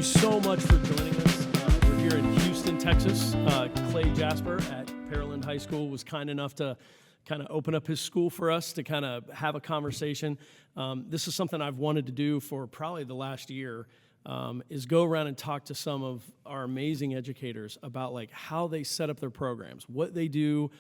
so much for joining us. We're here in Houston, Texas. Clay Jasper at Pearland High School was kind enough to kind of open up his school for us to kind of have a conversation. This is something I've wanted to do for probably the last year, is go around and talk to some of our amazing educators about like how they set up their programs, what they do,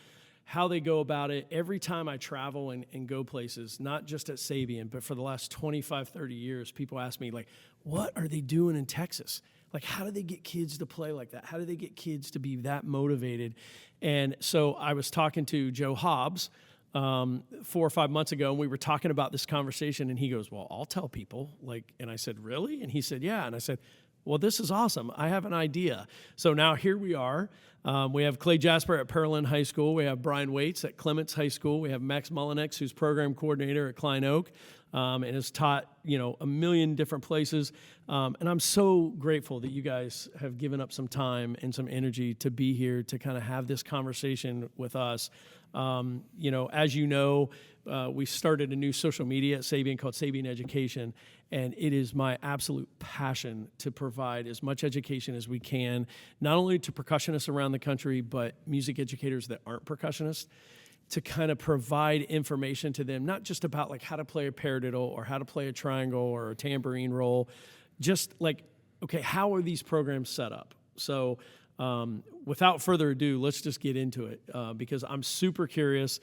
how they go about it. Every time I travel and go places, not just at SABIAN, but for the last 25, 30 years, people ask me like, what are they doing in Texas? Like, how do they get kids to play like that? How do they get kids to be that motivated? And so I was talking to Joe Hobbs 4 or 5 months ago, and we were talking about this conversation, and he goes, well, I'll tell people. Like, and I said, really? And he said, yeah. And I said, well, this is awesome. I have an idea. So now here we are. We have Clay Jasper at Pearland High School. We have Bryan Waites at Clements High School. We have Max Mullinix, who's program coordinator at Klein Oak, and has taught, a million different places. And I'm so grateful that you guys have given up some time and some energy to be here to kind of have this conversation with us. As you know, we started a new social media at SABIAN called SABIAN Education, and it is my absolute passion to provide as much education as we can, not only to percussionists around the country, but music educators that aren't percussionists, to kind of provide information to them, not just about like how to play a paradiddle or how to play a triangle or a tambourine roll, just like, okay, how are these programs set up? So without further ado, let's just get into it because I'm super curious.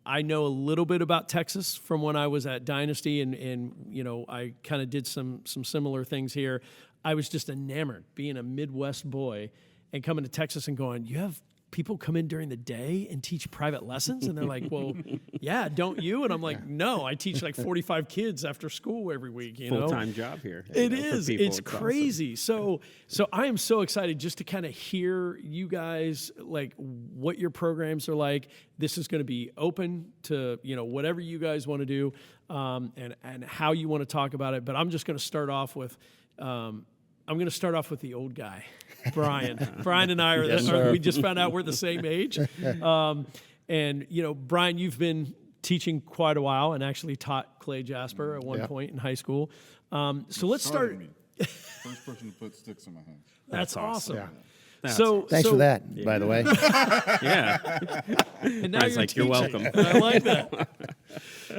I know a little bit about Texas from when I was at Dynasty, and I kind of did some similar things here. I was just enamored being a Midwest boy and coming to Texas and going, you have people come in during the day and teach private lessons? And they're like, well, yeah, don't you? And I'm like, no, I teach like 45 kids after school every week. Full-time job here. It is. It's crazy. Awesome. So I am so excited just to kind of hear you guys, like what your programs are like. This is going to be open to, whatever you guys want to do and how you want to talk about it. But I'm just going to start off with the old guy, Bryan. Bryan and I we just found out we're the same age. Bryan, you've been teaching quite a while and actually taught Clay Jasper at one point in high school. So let's start. First person to put sticks in my hand. That's awesome. Yeah. Thanks for that, by the way. Yeah. And now you're welcome. I like that.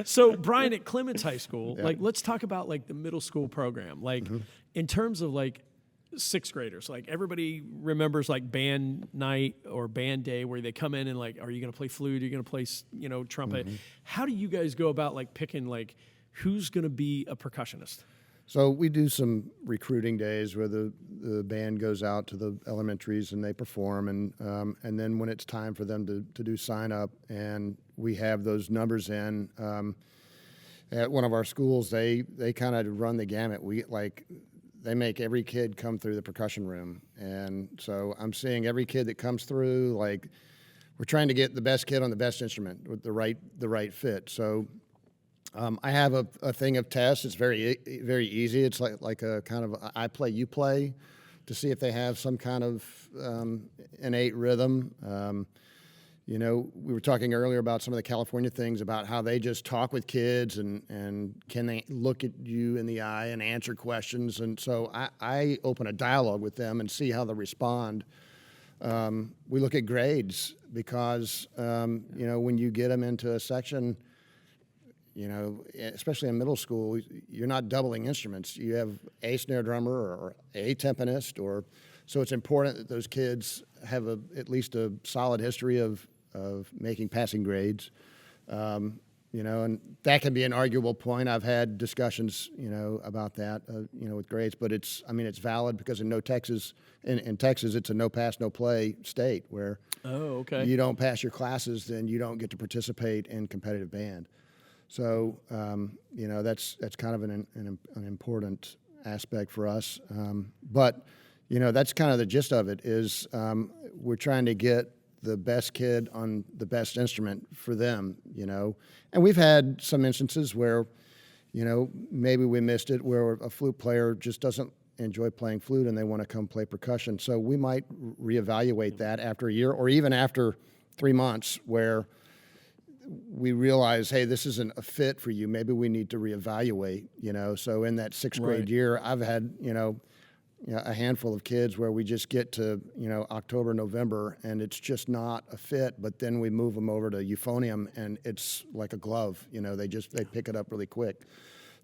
So, Bryan, at Clements High School, like, let's talk about like the middle school program. Like, in terms of like sixth graders, like everybody remembers like band night or band day where they come in and like, are you going to play flute? Are you going to play, trumpet? How do you guys go about like picking like who's going to be a percussionist? So we do some recruiting days where the band goes out to the elementaries and they perform, and then when it's time for them to do sign up, and we have those numbers in. At one of our schools, they kind of run the gamut. They make every kid come through the percussion room, and so I'm seeing every kid that comes through. Like, we're trying to get the best kid on the best instrument with the right fit. So. I have a thing of tests. It's very easy. It's like a kind of I play, you play, to see if they have some kind of innate rhythm. We were talking earlier about some of the California things about how they just talk with kids and can they look at you in the eye and answer questions. And so I open a dialogue with them and see how they respond. We look at grades because, when you get them into a section, especially in middle school, you're not doubling instruments. You have a snare drummer or a timpanist, so it's important that those kids have at least a solid history of making passing grades. And that can be an arguable point. I've had discussions, about that, with grades, but it's valid because in Texas, it's a no pass, no play state where you don't pass your classes, then you don't get to participate in competitive band. So, that's kind of an important aspect for us. But, that's kind of the gist of it is we're trying to get the best kid on the best instrument for them, And we've had some instances where, maybe we missed it, where a flute player just doesn't enjoy playing flute and they want to come play percussion. So we might reevaluate that after a year or even after 3 months where we realize, hey, this isn't a fit for you. Maybe we need to reevaluate, So in that sixth grade year, I've had, a handful of kids where we just get to, October, November, and it's just not a fit, but then we move them over to euphonium, and it's like a glove. They pick it up really quick.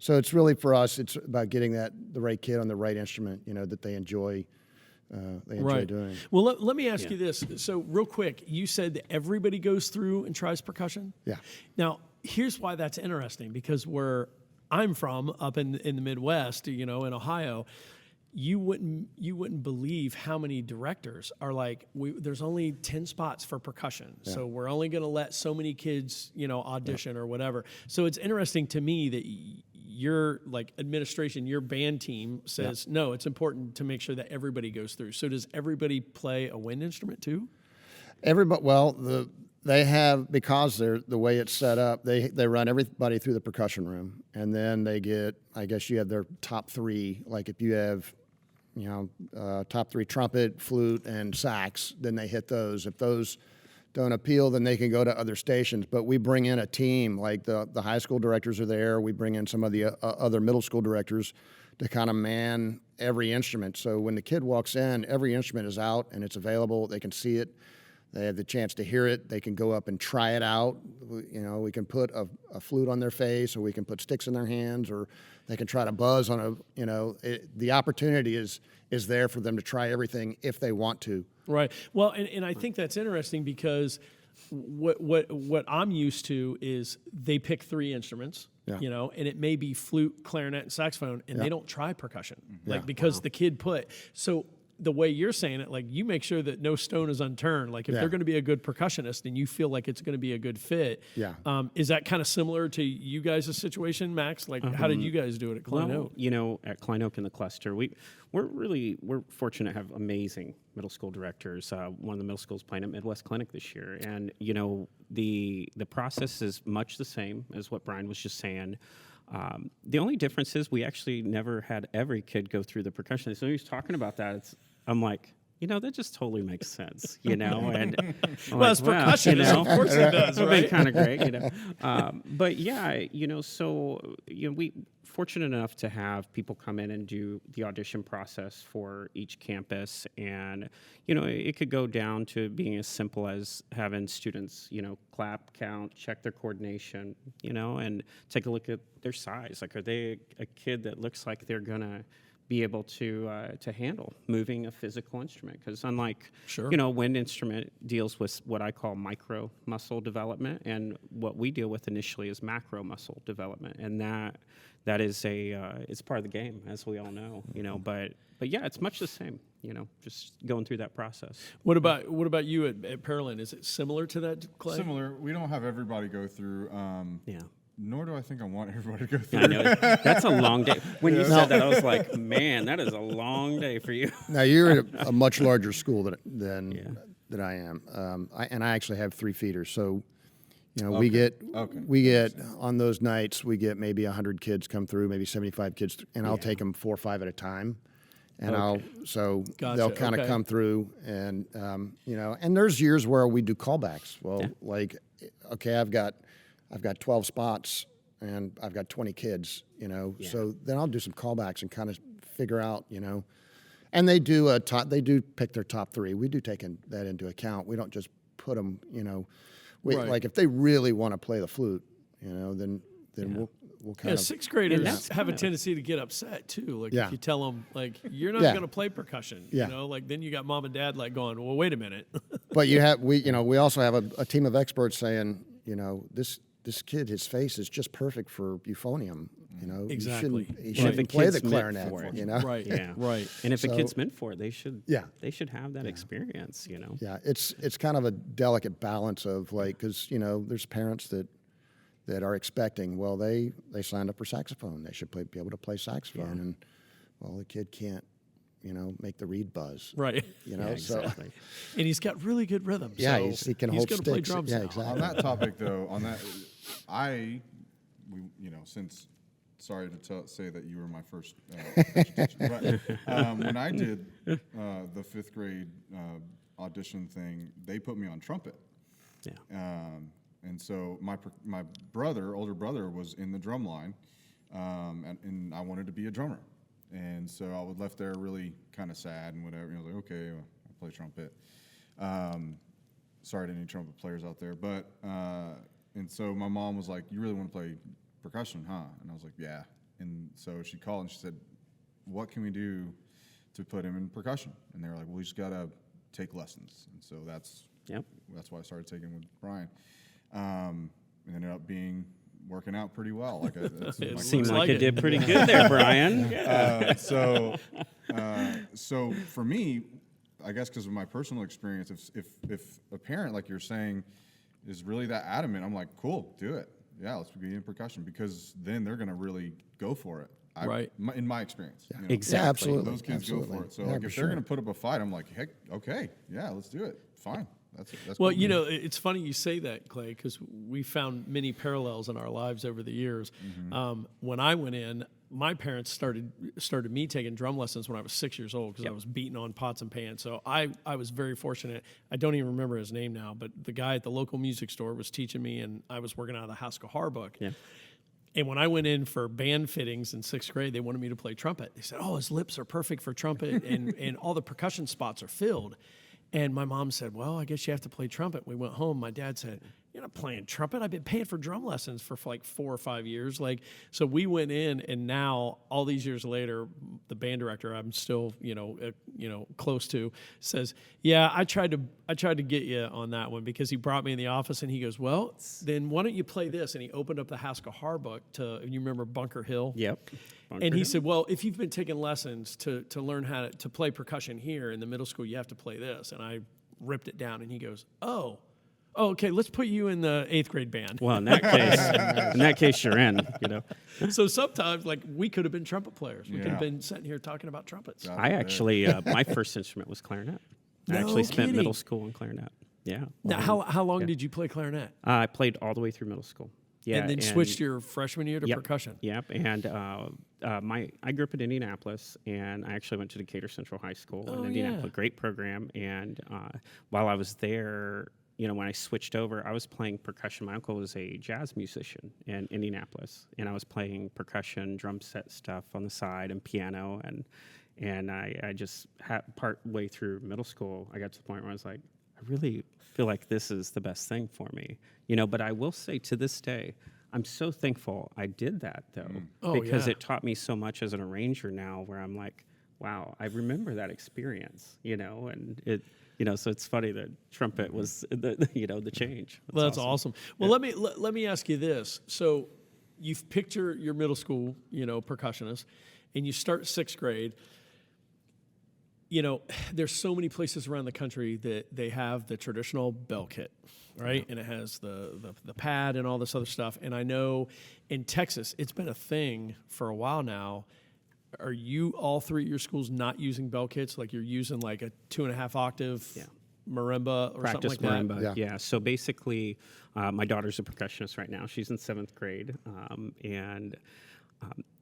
So it's really, for us, it's about getting the right kid on the right instrument, that they enjoy doing. Well, let me ask you this. So real quick, you said that everybody goes through and tries percussion? Yeah. Now, here's why that's interesting, because where I'm from, up in the Midwest, in Ohio, you wouldn't believe how many directors are like, there's only 10 spots for percussion. Yeah. So we're only going to let so many kids, audition or whatever. So it's interesting to me that your administration, your band team says, no, it's important to make sure that everybody goes through. So does everybody play a wind instrument too? Everybody, well, they have, because the way it's set up, they run everybody through the percussion room, and then they get, I guess you have their top three. Like if you have, top three trumpet, flute, and sax, then they hit those. If those don't appeal, then they can go to other stations. But we bring in a team, like the high school directors are there. We bring in some of the other middle school directors to kind of man every instrument. So when the kid walks in, every instrument is out and it's available. They can see it. They have the chance to hear it. They can go up and try it out. We can put a flute on their face, or we can put sticks in their hands, or they can try to buzz on the opportunity is there for them to try everything if they want to. Right. Well, and I think that's interesting, because what I'm used to is they pick 3 instruments, and it may be flute, clarinet, and saxophone, and they don't try percussion, because the kid so the way you're saying it, you make sure that no stone is unturned. Like if they're going to be a good percussionist and you feel like it's going to be a good fit. Yeah. Is that kind of similar to you guys' situation, Max? How did you guys do it at Klein Oak? At Klein Oak in the cluster, we're fortunate to have amazing middle school directors. One of the middle schools playing at Midwest Clinic this year, and the process is much the same as what Bryan was just saying. The only difference is we actually never had every kid go through the percussion. So he was talking about that. I'm like, that just totally makes sense, and well, it's percussion, of course it does, right? It's kind of great, But yeah, we fortunate enough to have people come in and do the audition process for each campus, and it could go down to being as simple as having students, clap, count, check their coordination, and take a look at their size. Like, are they a kid that looks like they're gonna be able to handle moving a physical instrument? Because unlike, wind instrument deals with what I call micro muscle development, and what we deal with initially is macro muscle development, and that is it's part of the game, as we all know, But yeah, it's much the same, just going through that process. What about you at Pearland? Is it similar to that, Clay? Similar. We don't have everybody go through. Nor do I think I want everybody to go through. I know. That's a long day. When you said that, I was like, man, that is a long day for you. Now, you're at a much larger school than I am. I actually have 3 feeders. So, we get on those nights, we get maybe 100 kids come through, maybe 75 kids, and I'll take them 4 or 5 at a time. And they'll kind of come through, and, and there's years where we do callbacks. Well, I've got 12 spots and I've got 20 kids, so then I'll do some callbacks and kind of figure out, and they do pick their top 3. We do take that into account. We don't just put them, like if they really want to play the flute, then we'll kind of. 6th graders have a tendency to get upset too. Like if you tell them you're not going to play percussion, then you got mom and dad going, well, wait a minute. But we also have a team of experts saying, this kid, his face is just perfect for euphonium. Exactly. He shouldn't play the clarinet. Right. Yeah. Right. And if a kid's meant for it, they should have that experience. Yeah. It's kind of a delicate balance of because there's parents that are expecting. Well, they signed up for saxophone. They should be able to play saxophone, and the kid can't. Make the reed buzz. Right. Exactly. And he's got really good rhythm. Yeah, so he can he's hold going to play drums now. Exactly. On that topic, though, since sorry to say that you were my first teacher, but when I did the 5th grade audition thing, they put me on trumpet. Yeah. And so my older brother, was in the drum line, and I wanted to be a drummer. And so I was left there really kind of sad and whatever. I was like, okay, I'll play trumpet. Sorry to any trumpet players out there, but and so my mom was like, "You really want to play percussion, huh?" And I was like, "Yeah." And so she called and she said, "What can we do to put him in percussion?" And they were like, "Well, we just gotta take lessons." And so that's why I started taking with Bryan. It ended up working out pretty well. Like It seemed like it did pretty good there, Bryan. So for me, I guess because of my personal experience, if a parent, like you're saying, is really that adamant, I'm like, cool, do it. Yeah, let's be in percussion, because then they're going to really go for it. In my experience. You know? Exactly. Yeah, absolutely. Those kids go for it. So like, if they're going to put up a fight, I'm like, heck, okay, yeah, let's do it. Fine. That's Well, cool. you know, it's funny you say that, Clay, because we found many parallels in our lives over the years. When I went in, my parents started me taking drum lessons when I was 6 years old, because I was beating on pots and pans. So I was very fortunate. I don't even remember his name now, but the guy at the local music store was teaching me, and I was working out of the Haskell Har book. Yeah. And when I went in for band fittings in 6th grade, they wanted me to play trumpet. They said, "Oh, his lips are perfect for trumpet, and all the percussion spots are filled." And my mom said, "Well, I guess you have to play trumpet." We went home. My dad said, "You're not playing trumpet. I've been paying for drum lessons for like 4 or 5 years." Like, so we went in, and now all these years later, the band director I'm still, close to, says, "Yeah, I tried to get you on that one," because he brought me in the office and he goes, "Well, then why don't you play this?" And he opened up the Haskell Har book you remember Bunker Hill? Yep. And he said, "Well, if you've been taking lessons to learn how to play percussion here in the middle school, you have to play this." And I ripped it down, and he goes, "Oh, okay, let's put you in the 8th grade band." Well, in that case, you're in. So sometimes, like, we could have been trumpet players. We could have been sitting here talking about trumpets. I actually, my first instrument was clarinet. I actually spent kidding. middle school in clarinet. Yeah. Now, how long did you play clarinet? I played all the way through middle school. Yeah, and then switched your freshman year to percussion. Yep, and I grew up in Indianapolis, and I actually went to Decatur Central High School in Indianapolis. Great program, and while I was there, when I switched over, I was playing percussion. My uncle was a jazz musician in Indianapolis, and I was playing percussion, drum set stuff on the side, and piano, and I just part way through middle school, I got to the point where I was like, I really feel like this is the best thing for me, but I will say, to this day, I'm so thankful I did that, though, because it taught me so much as an arranger now, where I'm like, wow, I remember that experience, and it, so it's funny that trumpet was the change. Well, that's awesome. Well, let me ask you this. So you've picked your middle school, percussionist, and you start 6th grade. There's so many places around the country that they have the traditional bell kit, right? And it has the pad and all this other stuff. And I know in Texas, it's been a thing for a while now. Are you, all three of your schools, not using bell kits? Like, you're using like a 2.5 octave marimba or Practice something like marimba, that? Yeah. So basically, my daughter's a percussionist right now. She's in 7th grade.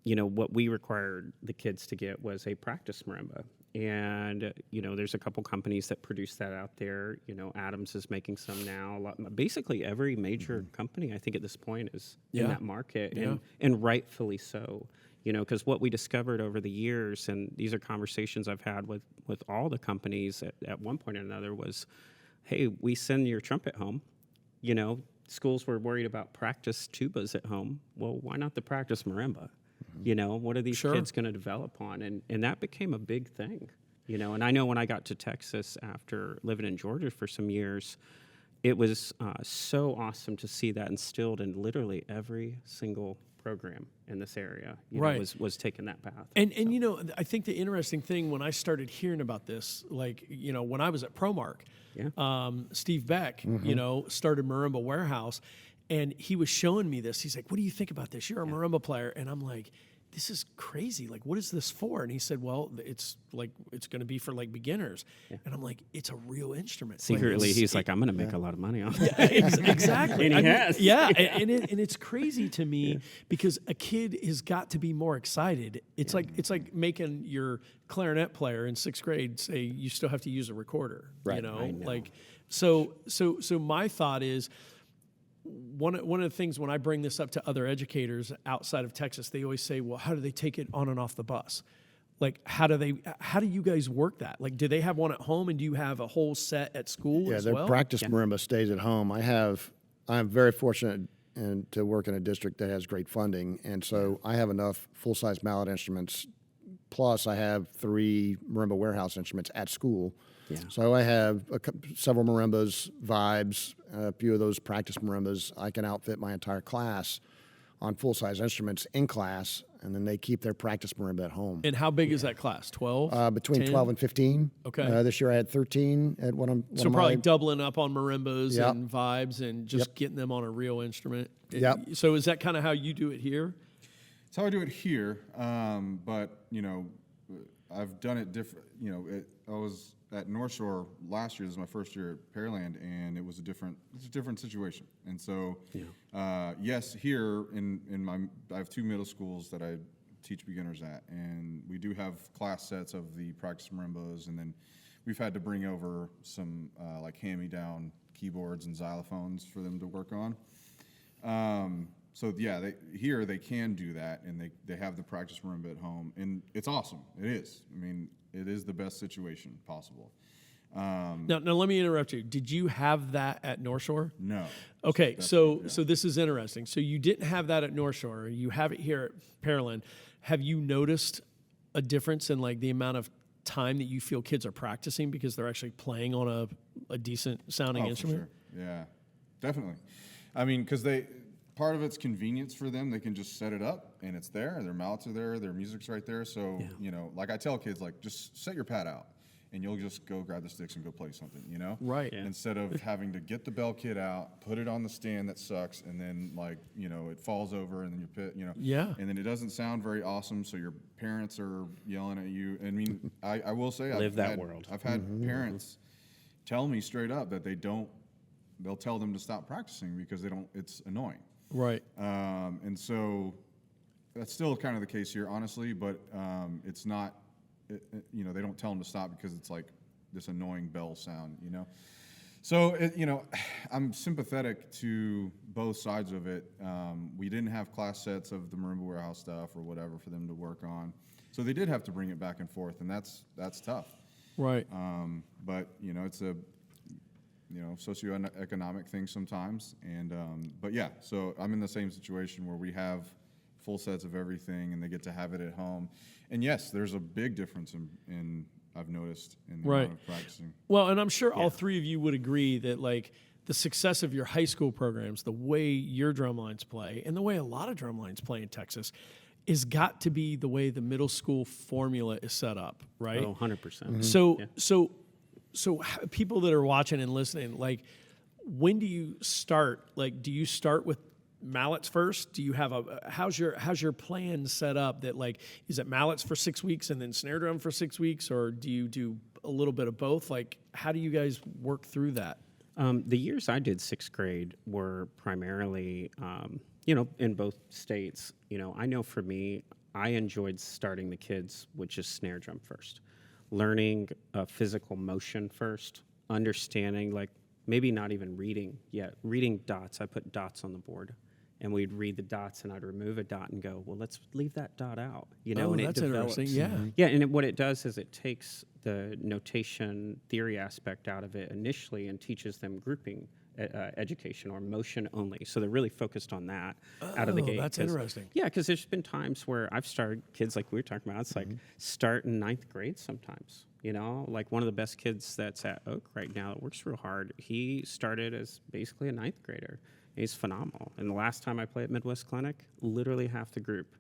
What we required the kids to get was a practice marimba. And, there's a couple companies that produce that out there. Adams is making some now. Basically, every major company, I think, at this point is in that market, and rightfully so. Because what we discovered over the years, and these are conversations I've had with all the companies at one point or another, was, hey, we send your trumpet home. Schools were worried about practice tubas at home. Well, why not the practice marimba? What are these kids going to develop on? And that became a big thing, And I know when I got to Texas after living in Georgia for some years, it was so awesome to see that instilled in literally every single program in this area, was taking that path. And I think the interesting thing when I started hearing about this, like, when I was at ProMark, Steve Beck, started Marimba Warehouse, and he was showing me this. He's like, "What do you think about this? You're a marimba player." And I'm like, "This is crazy. Like, what is this for?" And he said, "Well, it's going to be for like beginners." And I'm like, "It's a real instrument." Secretly, he's like, "I'm going to make a lot of money on it." Exactly. And he has. Yeah, and it's crazy to me because a kid has got to be more excited. It's like making your clarinet player in 6th grade say you still have to use a recorder. Right. I know. Like, so my thought is, one of the things when I bring this up to other educators outside of Texas, they always say, "Well, how do they take it on and off the bus?" like, how do you guys work that? Like, do they have one at home, and do you have a whole set at school Yeah, as their well? practice marimba stays at home. I'm very fortunate to work in a district that has great funding, and so I have enough full-size mallet instruments. Plus, I have 3 marimba warehouse instruments at school. Yeah. So I have several marimbas, vibes, a few of those practice marimbas. I can outfit my entire class on full-size instruments in class, and then they keep their practice marimba at home. And how big is that class? 12? Between 10? 12 and 15. Okay. This year I had 13 at one So of probably my, doubling up on marimbas Yep. and vibes and just getting them on a real instrument. Yep. So is that kind of how you do it here? It's how I do it here, but I've done it different. I was at North Shore last year. This is my first year at Pearland, and it's a different situation. And so, yes, here I have 2 middle schools that I teach beginners at, and we do have class sets of the practice marimbas, and then we've had to bring over some like hand-me-down keyboards and xylophones for them to work on. So yeah, they can do that, and they have the practice marimba at home, and it's awesome. It is. I mean, it is the best situation possible. Now, let me interrupt you. Did you have that at North Shore? No. Okay, so this is interesting. So you didn't have that at North Shore. You have it here at Pearland. Have you noticed a difference in like the amount of time that you feel kids are practicing because they're actually playing on a decent sounding instrument? For sure. Yeah, definitely. I mean, because part of it's convenience for them. They can just set it up, and it's there. Their mallets are there. Their music's right there. So, like I tell kids, like, just set your pad out, and you'll just go grab the sticks and go play something, Right. Yeah. Instead of having to get the bell kit out, put it on the stand that sucks, and then, it falls over, and then Yeah. and then it doesn't sound very awesome, so your parents are yelling at you. I mean, I will say, Live that world. I've had parents tell me straight up that they'll tell them to stop practicing because it's annoying. Right. And so that's still kind of the case here, honestly, but it's not, they don't tell them to stop because it's like this annoying bell sound, So, I'm sympathetic to both sides of it. We didn't have class sets of the marimba warehouse stuff or whatever for them to work on. So they did have to bring it back and forth, and that's tough. Right. But, it's a socioeconomic thing sometimes. And, but yeah, so I'm in the same situation where we have full sets of everything and they get to have it at home. And yes, there's a big difference in I've noticed in the amount of practicing. Well, and I'm sure all 3 of you would agree that like the success of your high school programs, the way your drumlines play, and the way a lot of drumlines play in Texas, is got to be the way the middle school formula is set up, right? Oh, 100%. So people that are watching and listening, like, when do you start? Like, do you start with mallets first? Do you have how's your plan set up? That like, is it mallets for 6 weeks and then snare drum for 6 weeks, or do you do a little bit of both? Like, how do you guys work through that? The years I did 6th grade were primarily, in both states. I know for me, I enjoyed starting the kids with just snare drum first. Learning physical motion first, understanding, like maybe not even reading yet. Reading dots, I put dots on the board, and we'd read the dots, and I'd remove a dot and go, well, let's leave that dot out. Oh, and it that's develops. interesting. Yeah. Yeah, and what it does is it takes the notation theory aspect out of it initially and teaches them grouping education or motion only. So they're really focused on that out of the gate. That's interesting. Yeah, because there's been times where I've started kids like we were talking about. It's like start in 9th grade sometimes. Like one of the best kids that's at Oak right now that works real hard. He started as basically a 9th grader. He's phenomenal. And the last time I played at Midwest Clinic, literally half the group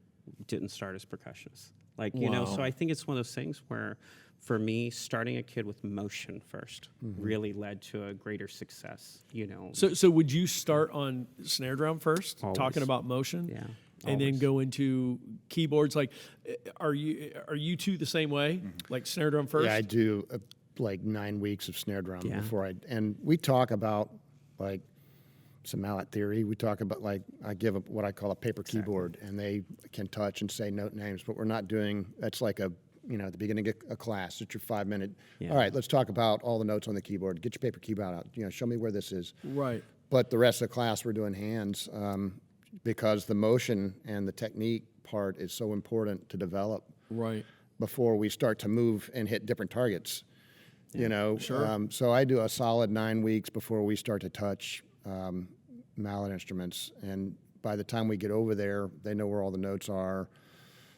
didn't start as percussionists. So I think it's one of those things where, for me, starting a kid with motion first really led to a greater success, So would you start on snare drum first, Always. talking about motion? Yeah. And then always. go into keyboards? Like, are you two the same way? Like snare drum first? Yeah, I do like 9 weeks of snare drum Yeah. and we talk about like some mallet theory. We talk about like I give what I call a paper keyboard, and they can touch and say note names, but we're not doing. That's like at the beginning of a class. It's your 5-minute. Yeah. All right, let's talk about all the notes on the keyboard. Get your paper keyboard out. Show me where this is. Right. But the rest of the class we're doing hands because the motion and the technique part is so important to develop. Right. before we start to move and hit different targets. You know, Sure. so I do a solid 9 weeks before we start to touch mallet instruments, and by the time we get over there, they know where all the notes are.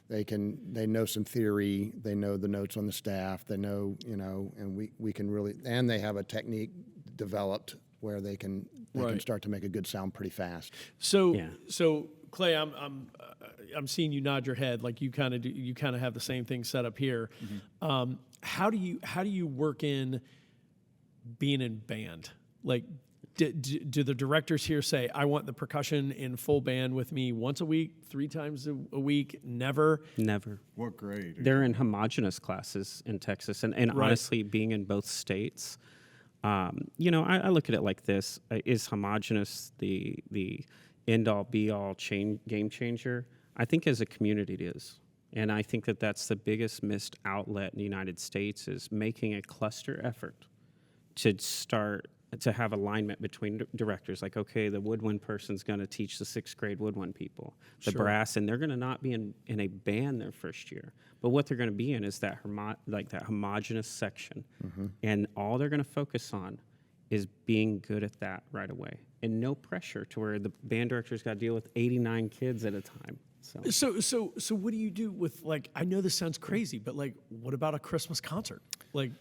They know some theory. They know the notes on the staff. They know, you know, and we can really, and they have a technique developed where they can Right. start to make a good sound pretty fast. So, Yeah. so Clay, I'm seeing you nod your head like you kind of have the same thing set up here. How do you work in being in band? Like, do the directors here say, I want the percussion in full band with me once a week, 3 times a week? Never. Never. What grade? They're in homogenous classes in Texas, and Right. honestly, being in both states, you know, I look at it like this: is homogenous the end all be all game changer? I think as a community it is, and I think that that's the biggest missed outlet in the United States is making a cluster effort to start to have alignment between directors. Like, okay, the woodwind person's going to teach the 6th grade woodwind people, the Sure. brass, and they're going to not be in a band their first year. But what they're going to be in is that that homogenous section, and all they're going to focus on is being good at that right away, and no pressure to where the band director's got to deal with 89 kids at a time. So what do you do with, like, I know this sounds crazy, but like, what about a Christmas concert? Like,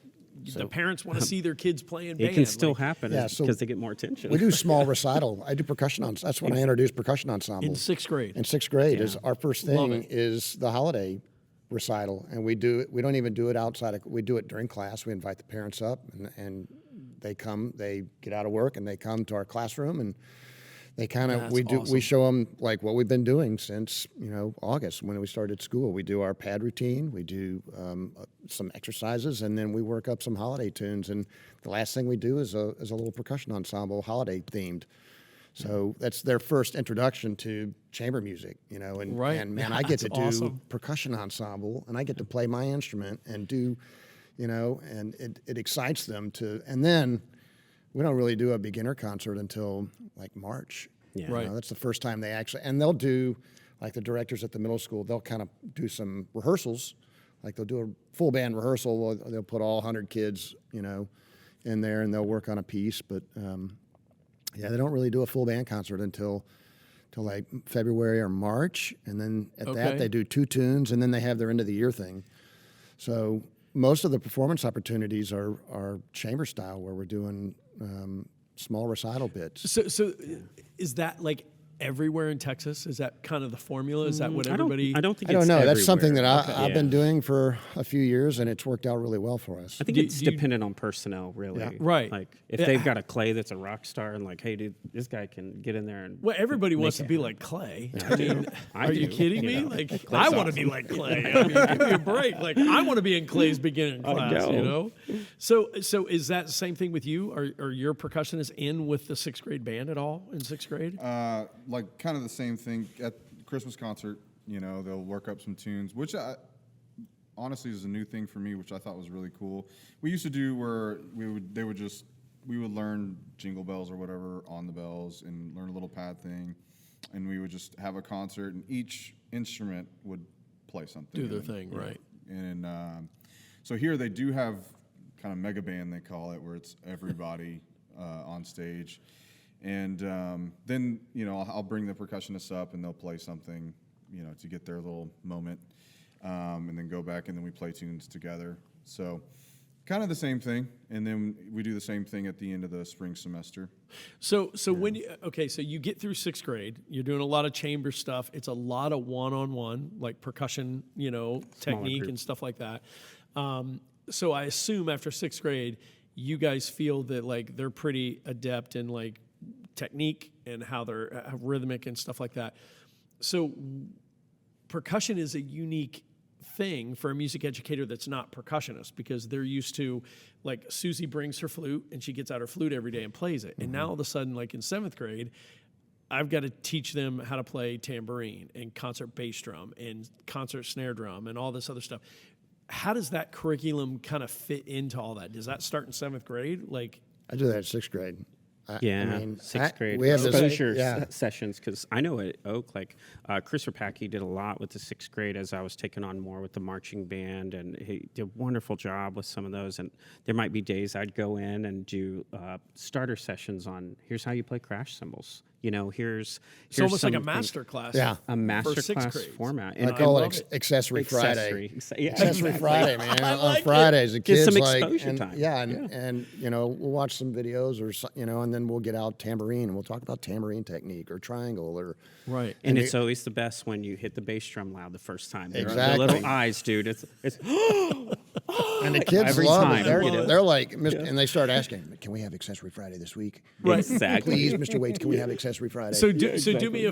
the parents want to see their kids playing band. It can still like, happen Yeah, because so they get more attention. We do small recital. I do percussion on. That's when I introduced percussion ensemble. in 6th grade. In 6th grade is our first Love thing it. is the holiday recital, and we do it. We don't even do it outside. We do it during class. We invite the parents up, and they come. They get out of work and they come to our classroom, and they kind of That's we awesome. show them like what we've been doing since August when we started school. We do our pad routine. We do some exercises, and then we work up some holiday tunes. And the last thing we do is a little percussion ensemble, holiday themed. So that's their first introduction to chamber music, and, Right. and man, I get to That's do awesome. percussion ensemble, and I get to play my instrument and do, and it excites them and then we don't really do a beginner concert until like March. Yeah. Right. That's the first time they actually, and they'll do, like the directors at the middle school, they'll kind of do some rehearsals, like they'll do a full band rehearsal, they'll put all 100 kids, in there, and they'll work on a piece, but yeah, they don't really do a full band concert until like February or March, and then at Okay. that they do 2 tunes, and then they have their end of the year thing. So most of the performance opportunities are chamber style, where we're doing small recital bits. So is that like everywhere in Texas? Is that kind of the formula? Is that what everybody? I don't think I don't it's know. That's something everywhere. that I've been doing for a few years, and it's worked out really well for us. I think Do- it's do you- dependent on personnel, really. Yeah. Right. Like if Yeah. they've got a Clay that's a rock star, and like, hey, dude, this guy can get in there and Well, everybody wants to it be happen. like Clay. I mean, I are you do, kidding you me? know. Like, Clay's I want to be like Clay. I mean, give me a break. Like, I want to be in Clay's beginning class. know. So is that the same thing with you? Are your percussionists in with the 6th grade band at all in 6th grade? Like kind of the same thing at Christmas concert. They'll work up some tunes, which honestly is a new thing for me, which I thought was really cool. We used to do where we would learn jingle bells or whatever on the bells and learn a little pad thing, and we would just have a concert, and each instrument would play something. Do their And, thing, right. And so here they do have kind of mega band, they call it, where it's everybody on stage. And then, I'll bring the percussionists up and they'll play something, to get their little moment, and then go back and then we play tunes together. So kind of the same thing. And then we do the same thing at the end of the spring semester. So when so you get through 6th grade, you're doing a lot of chamber stuff. It's a lot of one-on-one, like percussion, technique group. and stuff like that. So I assume after 6th grade, you guys feel that like they're pretty adept in like technique and how they're rhythmic and stuff like that. So percussion is a unique thing for a music educator that's not percussionist, because they're used to, like, Susie brings her flute and she gets out her flute every day and plays it. And now all of a sudden, like in 7th grade, I've got to teach them how to play tambourine and concert bass drum and concert snare drum and all this other stuff. How does that curriculum kind of fit into all that? Does that start in 7th grade? Like, I do that at 6th grade. Sixth grade we have this- exposure yeah. sessions, because I know at Oak, like Chris Rapacki did a lot with the sixth grade as I was taking on more with the marching band, and he did a wonderful job with some of those. And there might be days I'd go in and do starter sessions on here's how you play crash cymbals. You know, here's It's almost like a something- master class. Yeah. a master sixth class grades. format. I call love it it. Accessory Friday. Yeah, Accessory exactly. Friday, man. I On like it. Fridays, the Get kids some like, exposure and, time. yeah, and you know, we'll watch some videos or you know, and then we'll get out tambourine and we'll talk about tambourine technique or triangle or Right. And it's always the best when you hit the bass drum loud the first time. Their Exactly. little eyes, dude. It's and the kids Every love time, it. They're, you know? they're like, and they start asking, "Can we have Accessory Friday this week?" Right. exactly. Please, Mr. Waites, can we have Accessory Friday? So do me a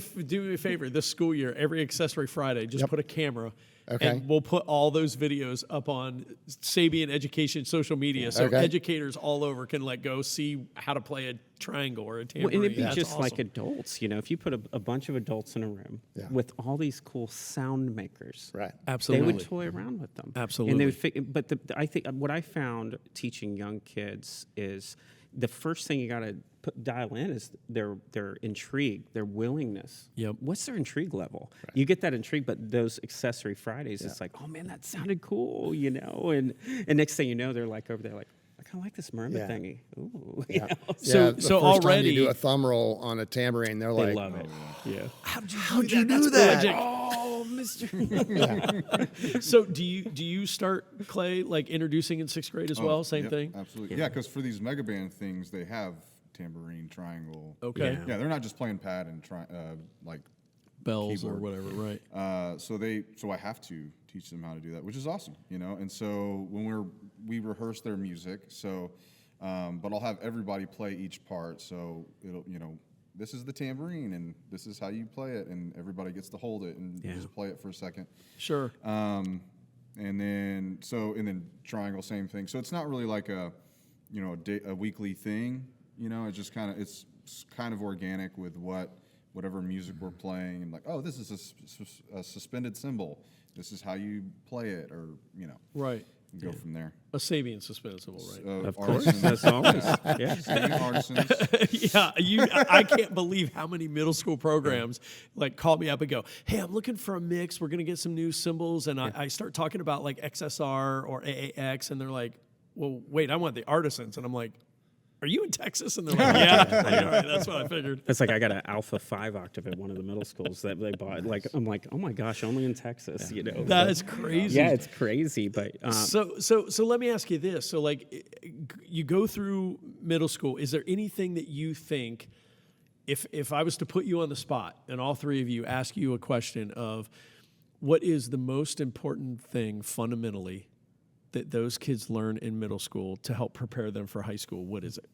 favor. This school year, every Accessory Friday, just put a camera, Okay. and we'll put all those videos up on SABIAN Education social media, so Okay. educators all over can like go see how to play a triangle or a Well, tambourine. and it'd be That's just like awesome. adults, you know, if you put a bunch of adults in a room Yeah. with all these cool sound makers, Right. Absolutely. they would toy around with them. Absolutely. And they would but I think what I found teaching young kids is the first thing you got to dial in is their intrigue, their willingness. Yep. What's their intrigue level? You get that intrigue, but those Accessory Fridays, it's like, oh man, that sounded cool, you know. And next thing you know, they're like over there, like, I kind of like this marimba Yeah. thingy. Ooh, Yeah. you know? So- Yeah, the so first time already- you do a thumb roll on a tambourine, they're They like, love it. Yeah. How'd you do that? Oh, Mr. So do you start, Clay, like introducing in sixth grade as well? Same Yep, thing. Absolutely. Yeah, because for these mega band things, they have tambourine, triangle. Okay. Yeah. Yeah, they're not just playing pad and like Bells keyboard. or whatever. Right. so I have to teach them how to do that, which is awesome, you know. And so when we rehearse their music, so but I'll have everybody play each part, so it'll, you know, this is the tambourine and this is how you play it, and everybody gets to hold it and just play it for a second. Sure. And then triangle, same thing. So it's not really like a, you know, a weekly thing, you know. It's just it's kind of organic with whatever music we're playing, and like, oh, this is a suspended cymbal. This is how you play it, or, you know, Right. and go from there. A Sabian suspensable, right? Of course, Artisans, that's always. Yeah. Sabian artisans. Yeah, I can't believe how many middle school programs like call me up and go, "Hey, I'm looking for a mix. We're gonna get some new cymbals," and I start talking about like XSR or AAX, and they're like, "Well, wait, I want the artisans," and I'm like, "Are you in Texas?" And they're like, "Yeah." Like, all right, that's what I figured. It's like I got an Alpha 5 octave at one of the middle schools that they bought. Like I'm like, oh my gosh, only in Texas, you know. That But- is crazy. Yeah, it's crazy, but So let me ask you this. So like you go through middle school, is there anything that you think, if I was to put you on the spot and all three of you ask you a question of what is the most important thing fundamentally that those kids learn in middle school to help prepare them for high school, what is it?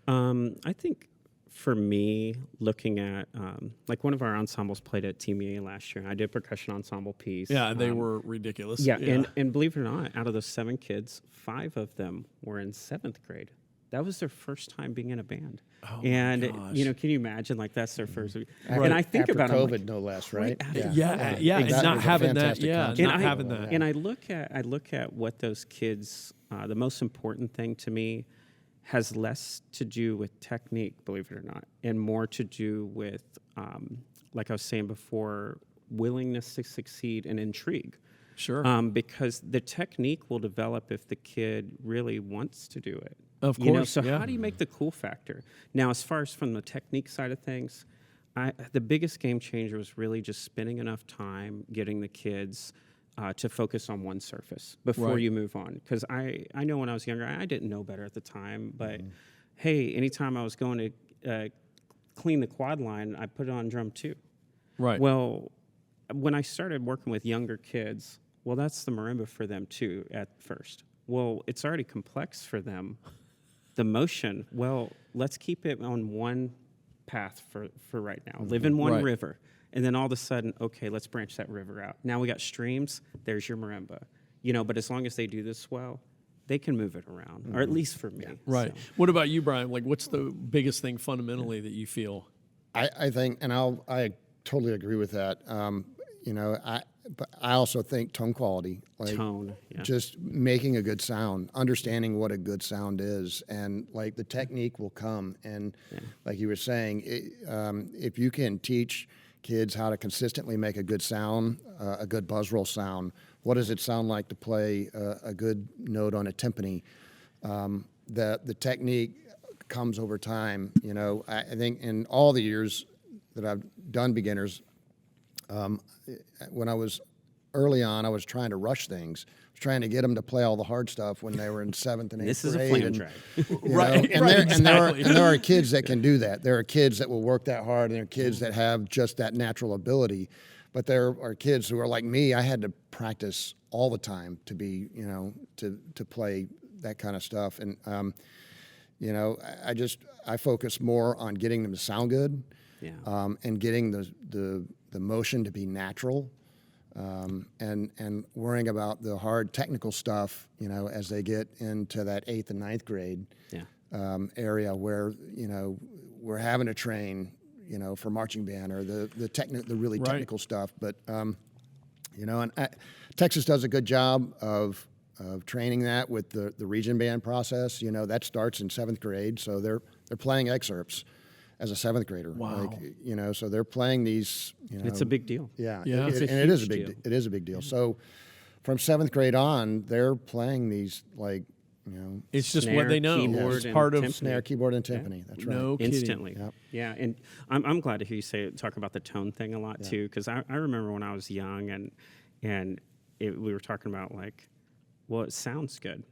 I think for me, looking at like one of our ensembles played at Team EA last year. I did a percussion ensemble piece. Yeah, they were ridiculous. Yeah, and believe it or not, out of those 7 kids, 5 of them were in 7th grade. That was their first time being in a band. Oh my and gosh. you know, can you imagine, like, that's their first? Right. And I think After about it, COVID, I'm like, no less, right? Yeah, and That not was a having that, fantastic concept. not I, having that. And I look at what those kids. The most important thing to me has less to do with technique, believe it or not, and more to do with, like I was saying before, willingness to succeed and intrigue. Sure. Because the technique will develop if the kid really wants to do it. Of You know, course, so yeah. how do you make the cool factor? Now, as far as from the technique side of things, the biggest game changer was really just spending enough time getting the kids to focus on one surface before Right. you move on. Because I know when I was younger, I didn't know better at the time, but hey, anytime I was going to clean the quad line, I put it on drum 2. Right. Well, when I started working with younger kids, well, that's the marimba for them too at first. Well, it's already complex for them. The motion, well, let's keep it on one path for right now. Live in one Right. river. And then all of a sudden, okay, let's branch that river out. Now we got streams, there's your marimba. You know, but as long as they do this well, they can move it around, or at least for me. Right. So. What about you, Brian? Like, what's the biggest thing fundamentally that you feel? I think, and I totally agree with that. You know, but I also think tone quality, like Tone, yeah. just making a good sound, understanding what a good sound is, and like the technique will come. And like you were saying, if you can teach kids how to consistently make a good sound, a good buzz roll sound, what does it sound like to play a good note on a timpani? The technique comes over time. You know, I think in all the years that I've done beginners, when I was early on, I was trying to rush things. I was trying to get them to play all the hard stuff when they were in 7th and 8th This is a grade. flam and, track. you Right, know, right, and exactly. there are kids that can do that. There are kids that will work that hard, and there are kids that have just that natural ability. But there are kids who are like me. I had to practice all the time to be, you know, to play that kind of stuff. And you know, I focus more on getting them to sound good, and getting the motion to be natural, and worrying about the hard technical stuff, you know, as they get into that 8th and 9th grade area where, you know, we're having to train, you know, for marching band or the really technical stuff. But you know, and Texas does a good job of training that with the region band process. You know, that starts in 7th grade, so they're playing excerpts as a 7th grader. Wow. Like, you know, so they're playing these. You know, It's a big deal. Yeah, Yeah. It's a and it is a huge big deal. it is a big deal. So from 7th grade on, they're playing these, like, you know, It's just Snare, what they know. keyboard, It's and part of timpani. snare, keyboard, and timpani. That's right. No kidding. Instantly. Yep. Yeah, and I'm glad to hear you talk about the tone thing a lot too, because I remember when I was young and we were talking about like, well, it sounds good.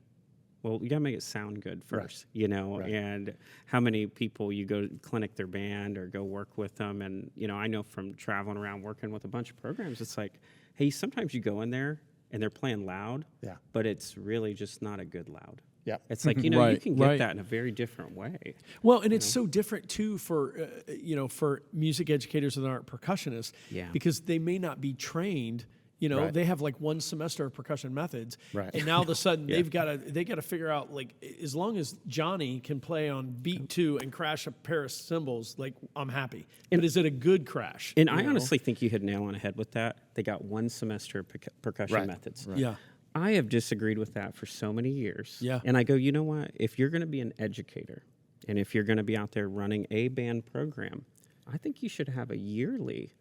Well, you gotta make it sound good first, you know. Right. And how many people you go clinic their band or go work with them, and you know, I know from traveling around working with a bunch of programs, it's like, hey, sometimes you go in there and they're playing loud, but it's really just not a good loud. Yeah. It's like, you know, you Right, can get right. that in a very different way. Well, and it's so different too for you know, for music educators that aren't percussionists, because they may not be trained. You know, Right. they have like one semester of percussion methods, Right. and now all of a sudden they got to figure out, like, as long as Johnny can play on beat 2 and crash a pair of cymbals, like, I'm happy. But is it a good crash? And you I know? honestly think you hit nail on the head with that. They got one semester of percussion Right. methods. Yeah. I have disagreed with that for so many years. Yeah. And I go, you know what? If you're going to be an educator and if you're going to be out there running a band program, I think you should have a yearly,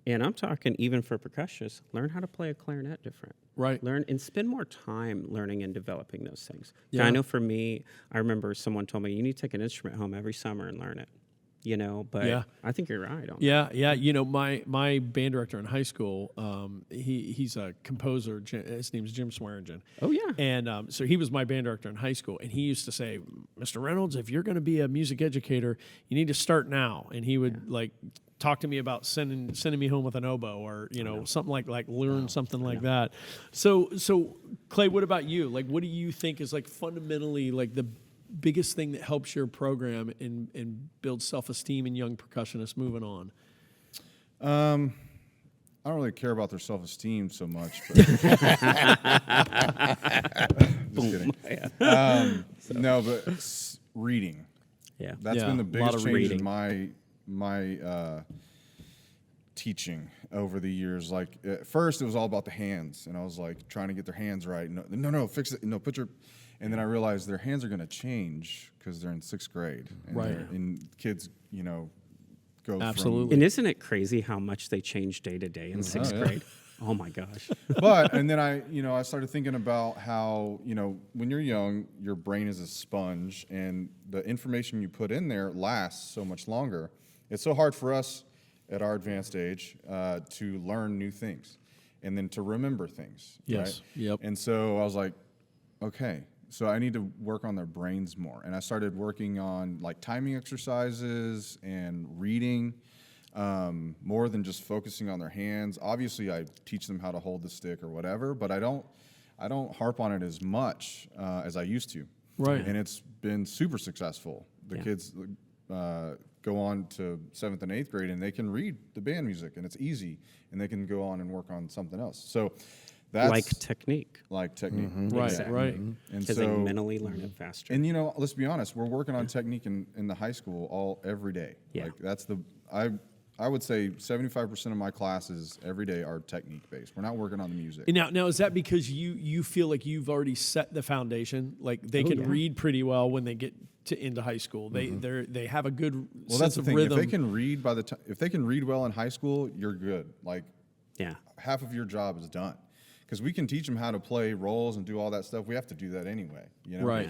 and I'm talking even for percussionists, learn how to play a clarinet different. Right. Learn and spend more time learning and developing those things. Yeah. I know for me, I remember someone told me, you need to take an instrument home every summer and learn it. You know, but Yeah. I think you're right on that. Yeah. You know, my band director in high school, he's a composer. His name's Jim Swearingen. Oh, yeah. And so he was my band director in high school, and he used to say, "Mr. Reynolds, if you're going to be a music educator, you need to start now." And he would like talk to me about sending me home with an oboe, or you know, something like learn something like that. So Clay, what about you? Like, what do you think is like fundamentally like the biggest thing that helps your program and builds self-esteem in young percussionists moving on? I don't really care about their self-esteem so much. But just kidding. No, but reading. Yeah. That's been the a lot biggest of change reading. in my teaching over the years. Like at first, it was all about the hands, and I was like trying to get their hands right. No, fix it. No, put your. And then I realized their hands are going to change because they're in 6th grade, and Right. And kids, you know, go Absolutely. And isn't it crazy how much they change day to day in 6th yeah. grade? Oh my gosh. And then I started thinking about how, you know, when you're young, your brain is a sponge, and the information you put in there lasts so much longer. It's so hard for us at our advanced age to learn new things and then to remember things. Yes. Right? Yep. And so I was like, okay, so I need to work on their brains more. And I started working on like timing exercises and reading. More than just focusing on their hands. Obviously, I teach them how to hold the stick or whatever, but I don't harp on it as much as I used to. Right. And it's been super successful. The kids go on to 7th and 8th grade, and they can read the band music, and it's easy, and they can go on and work on something else. So that's Like technique. like technique. Right. Exactly. Right. And Because they mentally learn it faster. and you know, let's be honest, we're working on technique in the high school every day. Yeah. Like I would say 75% of my classes every day are technique based. We're not working on the music. And now is that because you feel like you've already set the foundation? Like they can yeah. read pretty well when they get into high school. They have a good Well, sense that's the of thing. rhythm. If they can read if they can read well in high school, you're good. Like Yeah. half of your job is done. Because we can teach them how to play roles and do all that stuff. We have to do that anyway, you know? Right.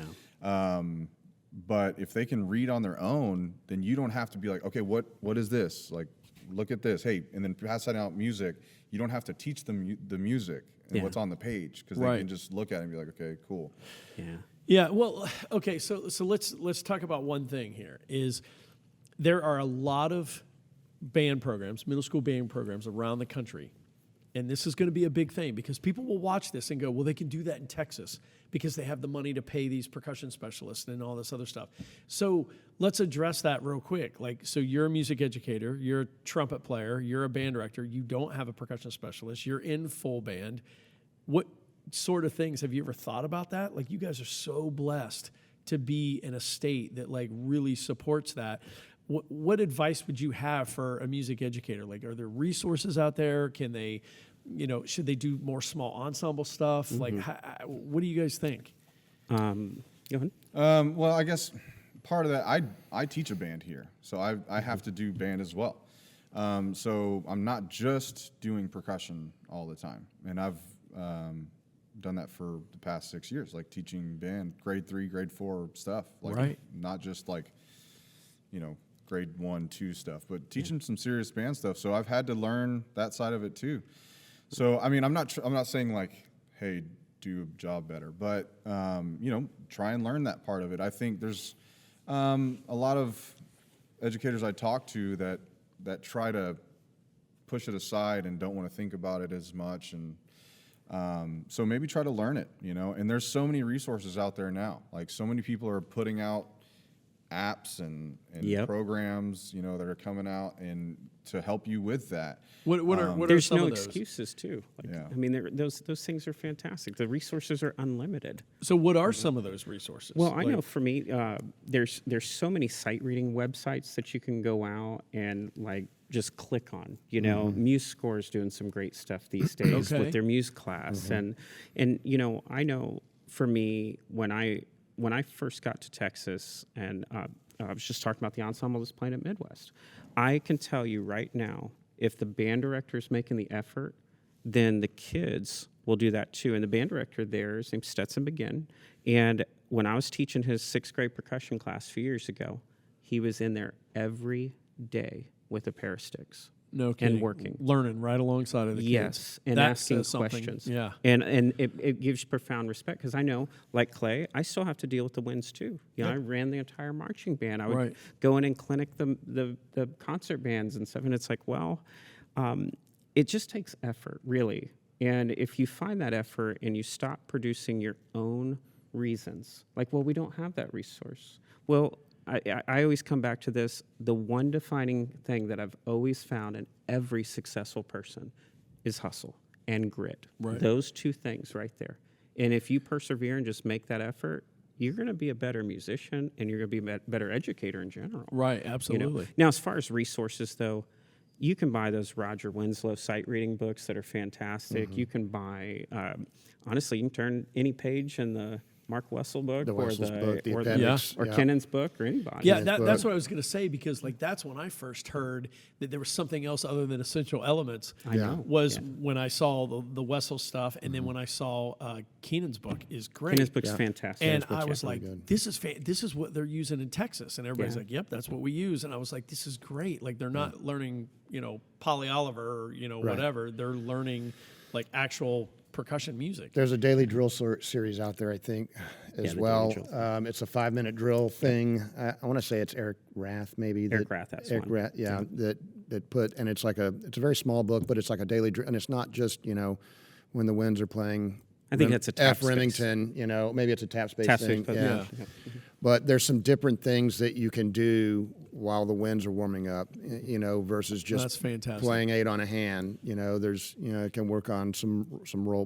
But if they can read on their own, then you don't have to be like, okay, what is this? Like, look at this. Hey, and then passing out music. You don't have to teach them the music and Yeah. what's on the page because Right. they can just look at it and be like, okay, cool. Yeah. Yeah, well, okay, so let's talk about one thing here. Is there are a lot of band programs, middle school band programs around the country, and this is going to be a big thing because people will watch this and go, well, they can do that in Texas because they have the money to pay these percussion specialists and all this other stuff. So let's address that real quick. Like, so you're a music educator, you're a trumpet player, you're a band director, you don't have a percussion specialist, you're in full band. What sort of things have you ever thought about that? Like, you guys are so blessed to be in a state that like really supports that. What advice would you have for a music educator? Like, are there resources out there? Can they, should they do more small ensemble stuff? Like, what do you guys think? Go ahead. Well, I guess part of that, I teach a band here, so I have to do band as well. So I'm not just doing percussion all the time, and I've done that for the past 6 years, like teaching band, grade 3, grade 4 stuff, like Right. not just like, grade 1, 2 stuff, but teaching some serious band stuff. So I've had to learn that side of it too. So I mean, I'm not saying like, hey, do a job better, but try and learn that part of it. I think there's a lot of educators I talk to that try to push it aside and don't want to think about it as much, and so maybe try to learn it, and there's so many resources out there now. Like, so many people are putting out apps and Yep. programs, that are coming out and to help you with that. What are There's some no of those? excuses too. Like, Yeah. I mean, those things are fantastic. The resources are unlimited. So what are some of those resources? Well, I Like- know for me, there's so many sight reading websites that you can go out and like just click on. MuseScore is doing some great stuff these days Okay. with their Muse class, and I know for me when I first got to Texas, and I was just talking about the ensemble that's playing at Midwest. I can tell you right now, if the band director is making the effort, then the kids will do that too. And the band director there, his name's Stetson Begin. And when I was teaching his 6th grade percussion class a few years ago, he was in there every day with a pair of sticks. No kidding. And working. Learning right alongside of the kids. Yes, and That asking says something. questions. Yeah. And it gives profound respect because I know, like Clay, I still have to deal with the winds too. I ran the entire marching band. I would Right. go in and clinic the concert bands and stuff, and it's like, well, it just takes effort, really. And if you find that effort and you stop producing your own reasons, like, well, we don't have that resource. Well, I always come back to this. The one defining thing that I've always found in every successful person is hustle and grit. Right. Those two things right there. And if you persevere and just make that effort, you're going to be a better musician and you're going to be a better educator in general. Right, absolutely. Now, as far as resources, though, you can buy those Roger Winslow sight reading books that are fantastic. You can buy, honestly, you can turn any page in the Mark Wessel book The or Wessel's book, the or appendix, or yeah. Kennan's book or anybody. Yeah, His that's book. what I was going to say because like that's when I first heard that there was something else other than essential elements. I know. Was Yeah. when I saw the Wessel stuff, and then when I saw Keenan's book is great. Kennan's book's fantastic. And Kennan's I was book's like, this is what they're using in Texas. And everybody's Yeah. like, yep, that's what we use. And I was like, this is great. Like, they're not learning, Polly Oliver or, whatever. They're learning, like, actual percussion music. There's a daily drill series out there, I think, as the well. daily drill. It's a 5-minute drill thing. I want to say it's Eric Rath, maybe. Eric Rath, that's Eric one. Rath, yeah, that put, and it's a very small book, but it's like a daily drill, and it's not just, when the winds are playing. I think that's a tap F. space. Remington, maybe it's a tap space Tap thing. space, Yeah. But there's some different things that you can do while the winds are warming up, versus just That's fantastic. playing 8 on a hand. There's, it can work on some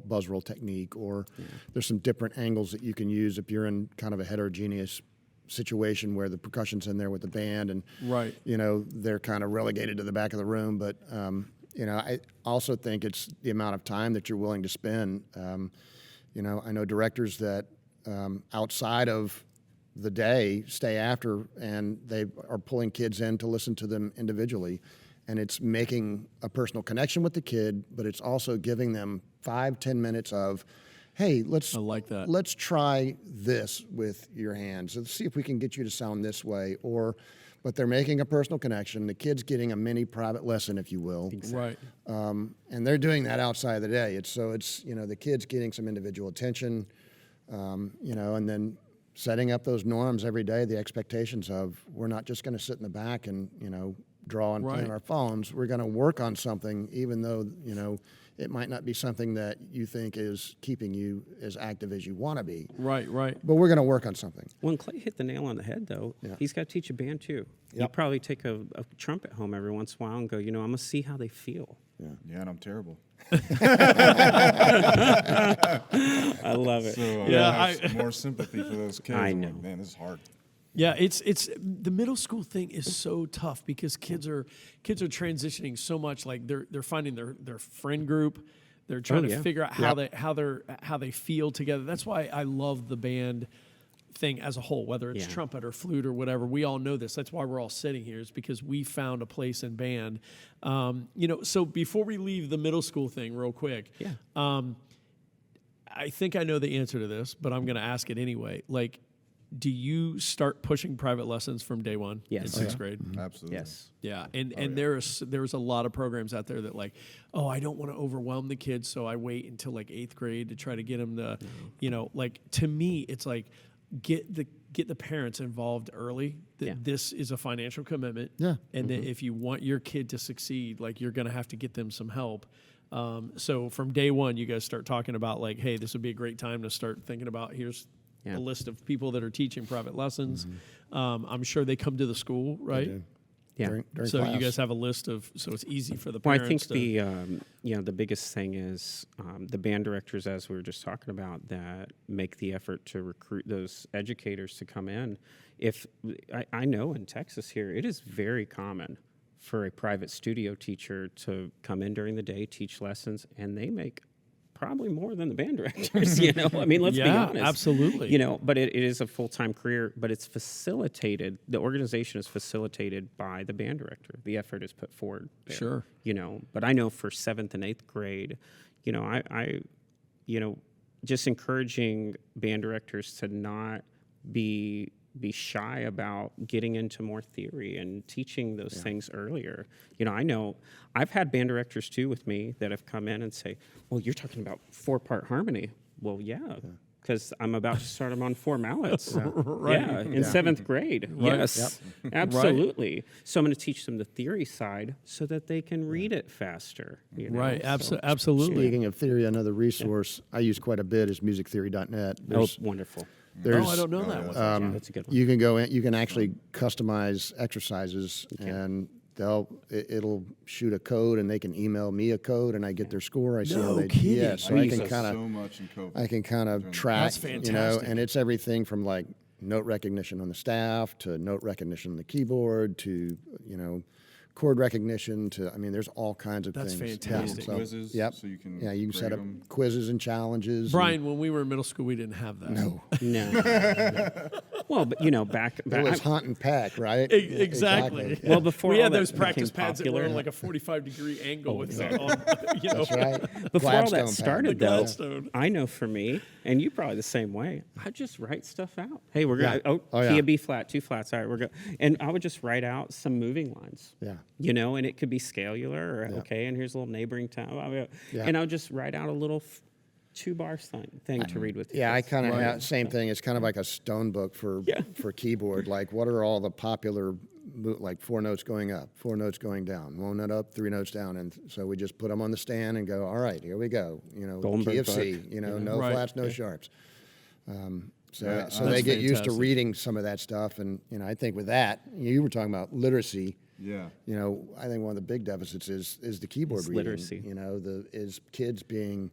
buzz roll technique, or there's some different angles that you can use if you're in kind of a heterogeneous situation where the percussion's in there with the band, and Right. they're kind of relegated to the back of the room. But I also think it's the amount of time that you're willing to spend. I know directors that outside of the day stay after, and they are pulling kids in to listen to them individually, and it's making a personal connection with the kid, but it's also giving them 5-10 minutes of, hey, I like that. let's try this with your hands. Let's see if we can get you to sound this way. But they're making a personal connection. The kid's getting a mini private lesson, if you will. Right. And they're doing that outside of the day. It's the kid's getting some individual attention, and then setting up those norms every day, the expectations of, we're not just going to sit in the back and, draw and play on our phones. We're going to work on something, even though, it might not be something that you think is keeping you as active as you want to be. Right. But we're going to work on something. When Clay hit the nail on the head, though, he's got to teach a band too. You Yep. probably take a trumpet home every once in a while and go, I'm going to see how they feel. Yeah, and I'm terrible. I love it. So Yeah, I have more sympathy for those kids. I I'm know. like, man, this is hard. Yeah, it's the middle school thing is so tough because kids are transitioning so much. Like they're finding their friend group. They're trying to figure out how they feel together. That's why I love the band thing as a whole, whether it's trumpet or flute or whatever. We all know this. That's why we're all sitting here, is because we found a place in band. So before we leave the middle school thing real quick, I think I know the answer to this, but I'm going to ask it anyway. Like, do you start pushing private lessons from day one in sixth grade? Absolutely. Yes. Yeah, and there's a lot of programs out there that like, oh, I don't want to overwhelm the kids, so I wait until like 8th grade to try to get them to, like, to me, it's like get the parents involved early. That this is a financial commitment. Yeah. And that if you want your kid to succeed, like, you're going to have to get them some help. So from day one, you guys start talking about like, hey, this would be a great time to start thinking about, here's a list of people that are teaching private lessons. I'm sure they come to the school, right? Yeah. During So class. you guys have a list of, so it's easy for the Well, parents. I think the biggest thing is the band directors, as we were just talking about, that make the effort to recruit those educators to come in. If I know in Texas here, it is very common for a private studio teacher to come in during the day, teach lessons, and they make probably more than the band directors, I mean, let's be honest. Absolutely. But it is a full-time career, but it's facilitated. The organization is facilitated by the band director. The effort is put forward there, Sure. But I know for 7th and 8th grade, I just encouraging band directors to not be shy about getting into more theory and teaching those things earlier. I know I've had band directors too with me that have come in and say, well, you're talking about 4-part harmony. Well, because I'm about to start them on 4 mallets. Right. Yeah, in 7th grade. Right. Yes, absolutely. So I'm going to teach them the theory side so that they can read it faster. Right. So- Absolutely. Speaking of theory, another resource I use quite a bit is musictheory.net. Oh, wonderful. Oh, I don't know that one. That's a good one. You can go in, you can actually customize exercises, and it'll shoot a code, and they can email me a code, and I get their score. I see how No they kidding. Yeah, so I I use can that kind so of much in COVID. track, That's fantastic. and it's everything from like note recognition on the staff to note recognition on the keyboard to chord recognition to, there's all kinds of That's things. fantastic. Quizzes, so you can you can set grade up 'em. quizzes and challenges. Brian, when we were in middle school, we didn't have that. No. No. Well, but back It was hunt and peck, right? Exactly. Well, before we all had that those practice became pads popular. that were like a 45-degree angle with That's right. Before all that Gladstone started, The though, Gladstone. I know for me, and you probably the same way, I just write stuff out. Hey, we're going to, Oh, key yeah. of B flat, 2 flats, all right, we're going. And I would just write out some moving lines. Yeah. And it could be scalular, or and here's a little neighboring town. And I would just write out a little 2-bar thing to read with. Yeah, I kids. kind of have same thing. It's kind of like a stone book for keyboard. Like, what are all the popular, like 4 notes going up, 4 notes going down, 1 note up, 3 notes down, and so we just put them on the stand and go, all right, here we go. Goldberg key of book. C. No Right. flats, no sharps. So That's they get used to fantastic. reading some of that stuff, and I think with that, you were talking about literacy. Yeah. I think one of the big deficits is the keyboard It's reading. literacy. Is kids being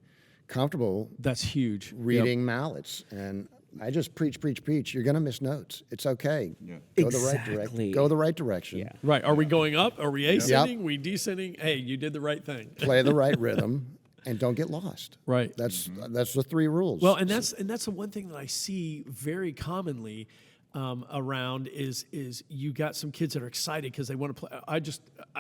comfortable That's huge. reading mallets. And I just preach. You're going to miss notes. It's okay. Yeah. Go the right Exactly. direction. Go the right direction. Yeah. Right. Are we going up? Are we ascending? Yep. We descending? Hey, you did the right thing. Play the right rhythm, and don't get lost. Right. That's the 3 rules. Well, and that's the one thing that I see very commonly around is you got some kids that are excited because they want to play. I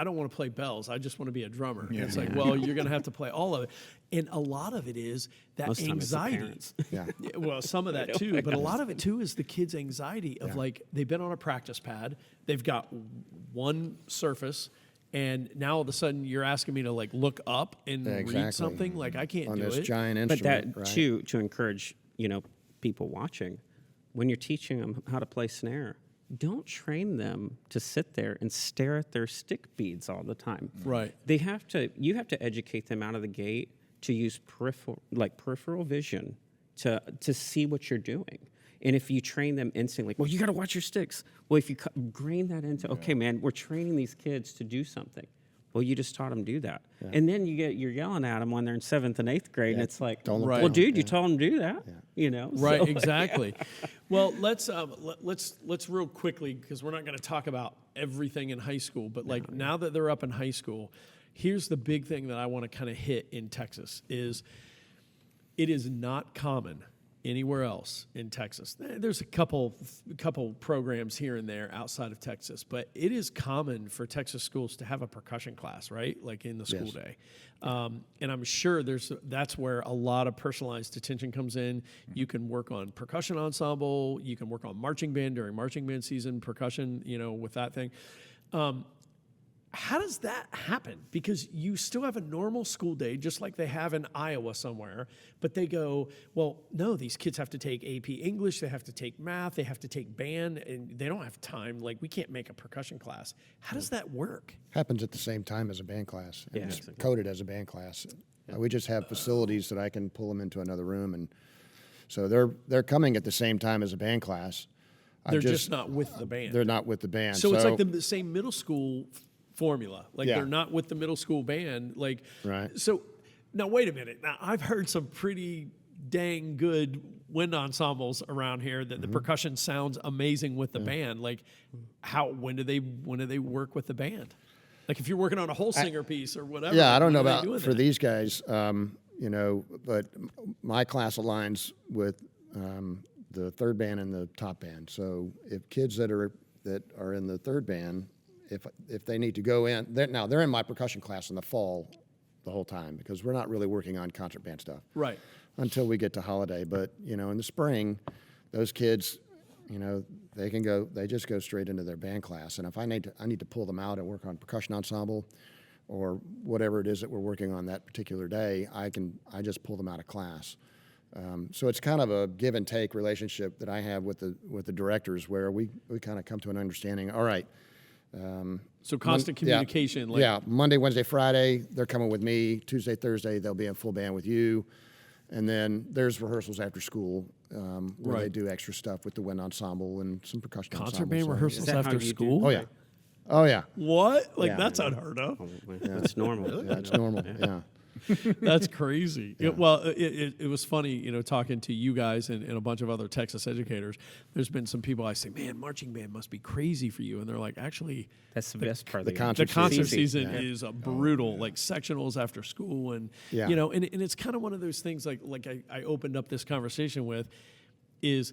don't want to play bells. I just want to be a drummer. Yeah. It's like, well, you're going to have to play all of it, and a lot of it is that Most time it's the anxiety. parents. Yeah. Well, some of that too, but a lot of it too is the kids' anxiety of like they've been on a practice pad, they've got one surface. And now all of a sudden you're asking me to like look up and Exactly. read something. Like I can't on do this it. giant But instrument, that right? to encourage people watching, when you're teaching them how to play snare, don't train them to sit there and stare at their stick beads all the time. Right. You have to educate them out of the gate to use peripheral vision to see what you're doing. And if you train them instantly, well, you got to watch your sticks. Well, if you grain that into, okay, man, we're training these kids to do something. Well, you just taught them to do that. Yeah. And then you're yelling at them when they're in 7th and 8th grade, and it's like, Don't look Right. well, down. dude, you told them to do that, Right, So- exactly. Well, let's real quickly, because we're not going to talk about everything in high school, but like now that they're up in high school, here's the big thing that I want to kind of hit in Texas is it is not common anywhere else in Texas. There's a couple programs here and there outside of Texas, but it is common for Texas schools to have a percussion class, right? Like in the school Yes. day. And I'm sure that's where a lot of personalized attention comes in. You can work on percussion ensemble. You can work on marching band during marching band season, percussion, with that thing. How does that happen? Because you still have a normal school day, just like they have in Iowa somewhere, but they go, well, no, these kids have to take AP English, they have to take math, they have to take band, and they don't have time. Like, we can't make a percussion class. How does that work? Happens at the same time as a band class. Yeah, It's exactly. coded as a band class. We just have facilities that I can pull them into another room, and so they're coming at the same time as a band class. They're just not with the band. They're not with the band. So it's like the same middle school formula. Like Yeah. they're not with the middle school band. Like, Right. So now wait a minute. Now I've heard some pretty dang good wind ensembles around here that the percussion sounds amazing with the band. Like, when do they work with the band? Like if you're working on a whole singer piece or whatever. Yeah, I don't know when are they about doing for that? these guys, but my class aligns with the third band and the top band. So if kids that are in the third band, if they need to go in, they're in my percussion class in the fall the whole time because we're not really working on concert band stuff. Right. Until we get to holiday. But, in the spring, those kids, they just go straight into their band class. And if I need to pull them out and work on percussion ensemble or whatever it is that we're working on that particular day, I just pull them out of class. So it's kind of a give and take relationship that I have with the directors where we kind of come to an understanding. All right. So constant communication. Monday, Wednesday, Friday, they're coming with me. Tuesday, Thursday, they'll be in full band with you. And then there's rehearsals after school where they Right. do extra stuff with the wind ensemble and some percussion Concert ensemble. band So, rehearsals Is that how after you do school? Oh, yeah. Oh, yeah. What? Like Yeah. that's unheard of. It's normal. Yeah, it's normal. Yeah. That's crazy. It was funny, talking to you guys and a bunch of other Texas educators. There's been some people I say, man, marching band must be crazy for you. And they're like, actually, That's the best part of the the concert the concert season. season is brutal, like sectionals after school. And, Yeah. and it's kind of one of those things like I opened up this conversation with is,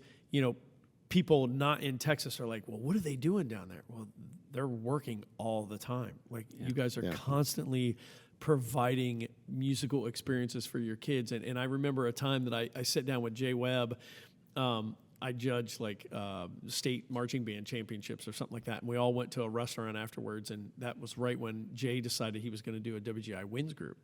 people not in Texas are like, well, what are they doing down there? Well, they're working all the time. Like you guys are constantly providing musical experiences for your kids. And I remember a time that I sat down with Jay Webb. I judged state marching band championships or something like that. And we all went to a restaurant afterwards. And that was right when Jay decided he was going to do a WGI Wins group.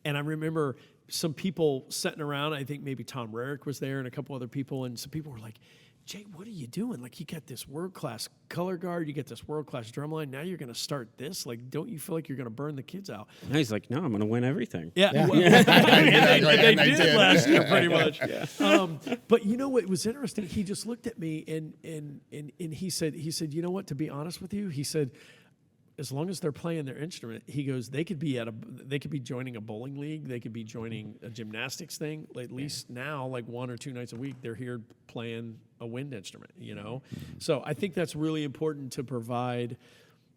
And I remember some people sitting around. I think maybe Tom Rarick was there and a couple other people. And some people were like, Jay, what are you doing? Like, you got this world-class color guard, you get this world-class drumline. Now you're going to start this? Like, don't you feel like you're going to burn the kids out? And he's like, no, I'm going to win everything. Yeah, well, they they did did. last year pretty much. But what was interesting? He just looked at me and he said, you know what? To be honest with you, he said, as long as they're playing their instrument, he goes, they could be joining a bowling league, they could be joining a gymnastics thing. At least now, like 1 or 2 nights a week, they're here playing a wind instrument, you know? So I think that's really important to provide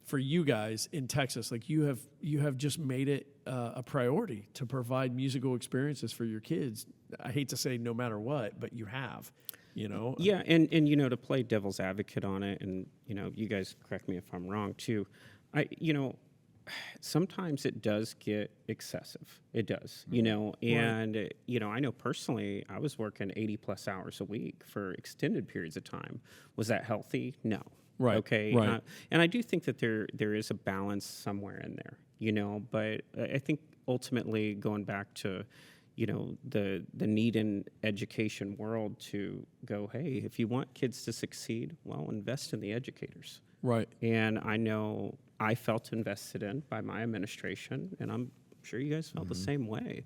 for you guys in Texas. Like you have just made it a priority to provide musical experiences for your kids. I hate to say no matter what, but you have, you know? Yeah, and you know, to play devil's advocate on it, and you know, you guys correct me if I'm wrong too. Sometimes it does get excessive. It does, you know, and you know, I know personally, I was working 80+ hours a week for extended periods of time. Was that healthy? No. Right. Okay. Right. And I do think that there is a balance somewhere in there, you know. But I think ultimately going back to, you know, the need in education world to go, hey, if you want kids to succeed, well, invest in the educators. Right. And I know I felt invested in by my administration, and I'm sure you guys felt the same way.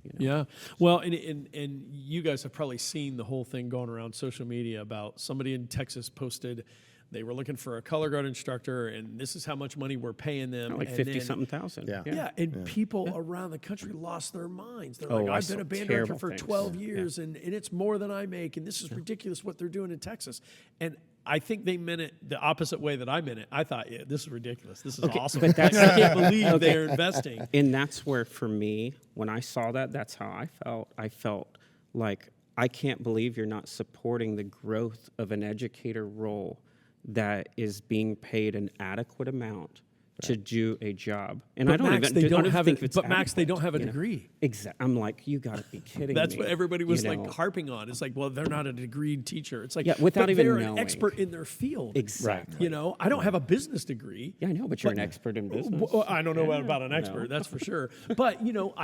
You know? Yeah. Well, and you guys have probably seen the whole thing going around social media about somebody in Texas posted they were looking for a color guard instructor, and this is how much money we're paying them. Like and 50-something thousand. Yeah. Yeah, and people around the country lost their minds. They're Oh, like, I I've saw been a band terrible director for things. 12 years, and it's more than I make, and this is ridiculous what they're doing in Texas. And I think they meant it the opposite way that I meant it. I thought, yeah, this is ridiculous. This is awesome. but I can't believe they're investing. And that's where, for me, when I saw that, that's how I felt. I felt like, I can't believe you're not supporting the growth of an educator role that is being paid an adequate amount to do a job. And But I don't Max, even they don't even have think it. it's But Max, they adequate, don't have a you know? degree. Exactly. I'm like, you got to be kidding That's me. what everybody was you like know? harping on. It's like, well, they're not a degreed teacher. It's like, Yeah, without but even they're knowing. an expert in their field. Exactly. You know, I don't have a business degree. Yeah, I know, but you're an expert in business. Well, I don't know Yeah, about an you expert, know. that's for sure. But you know,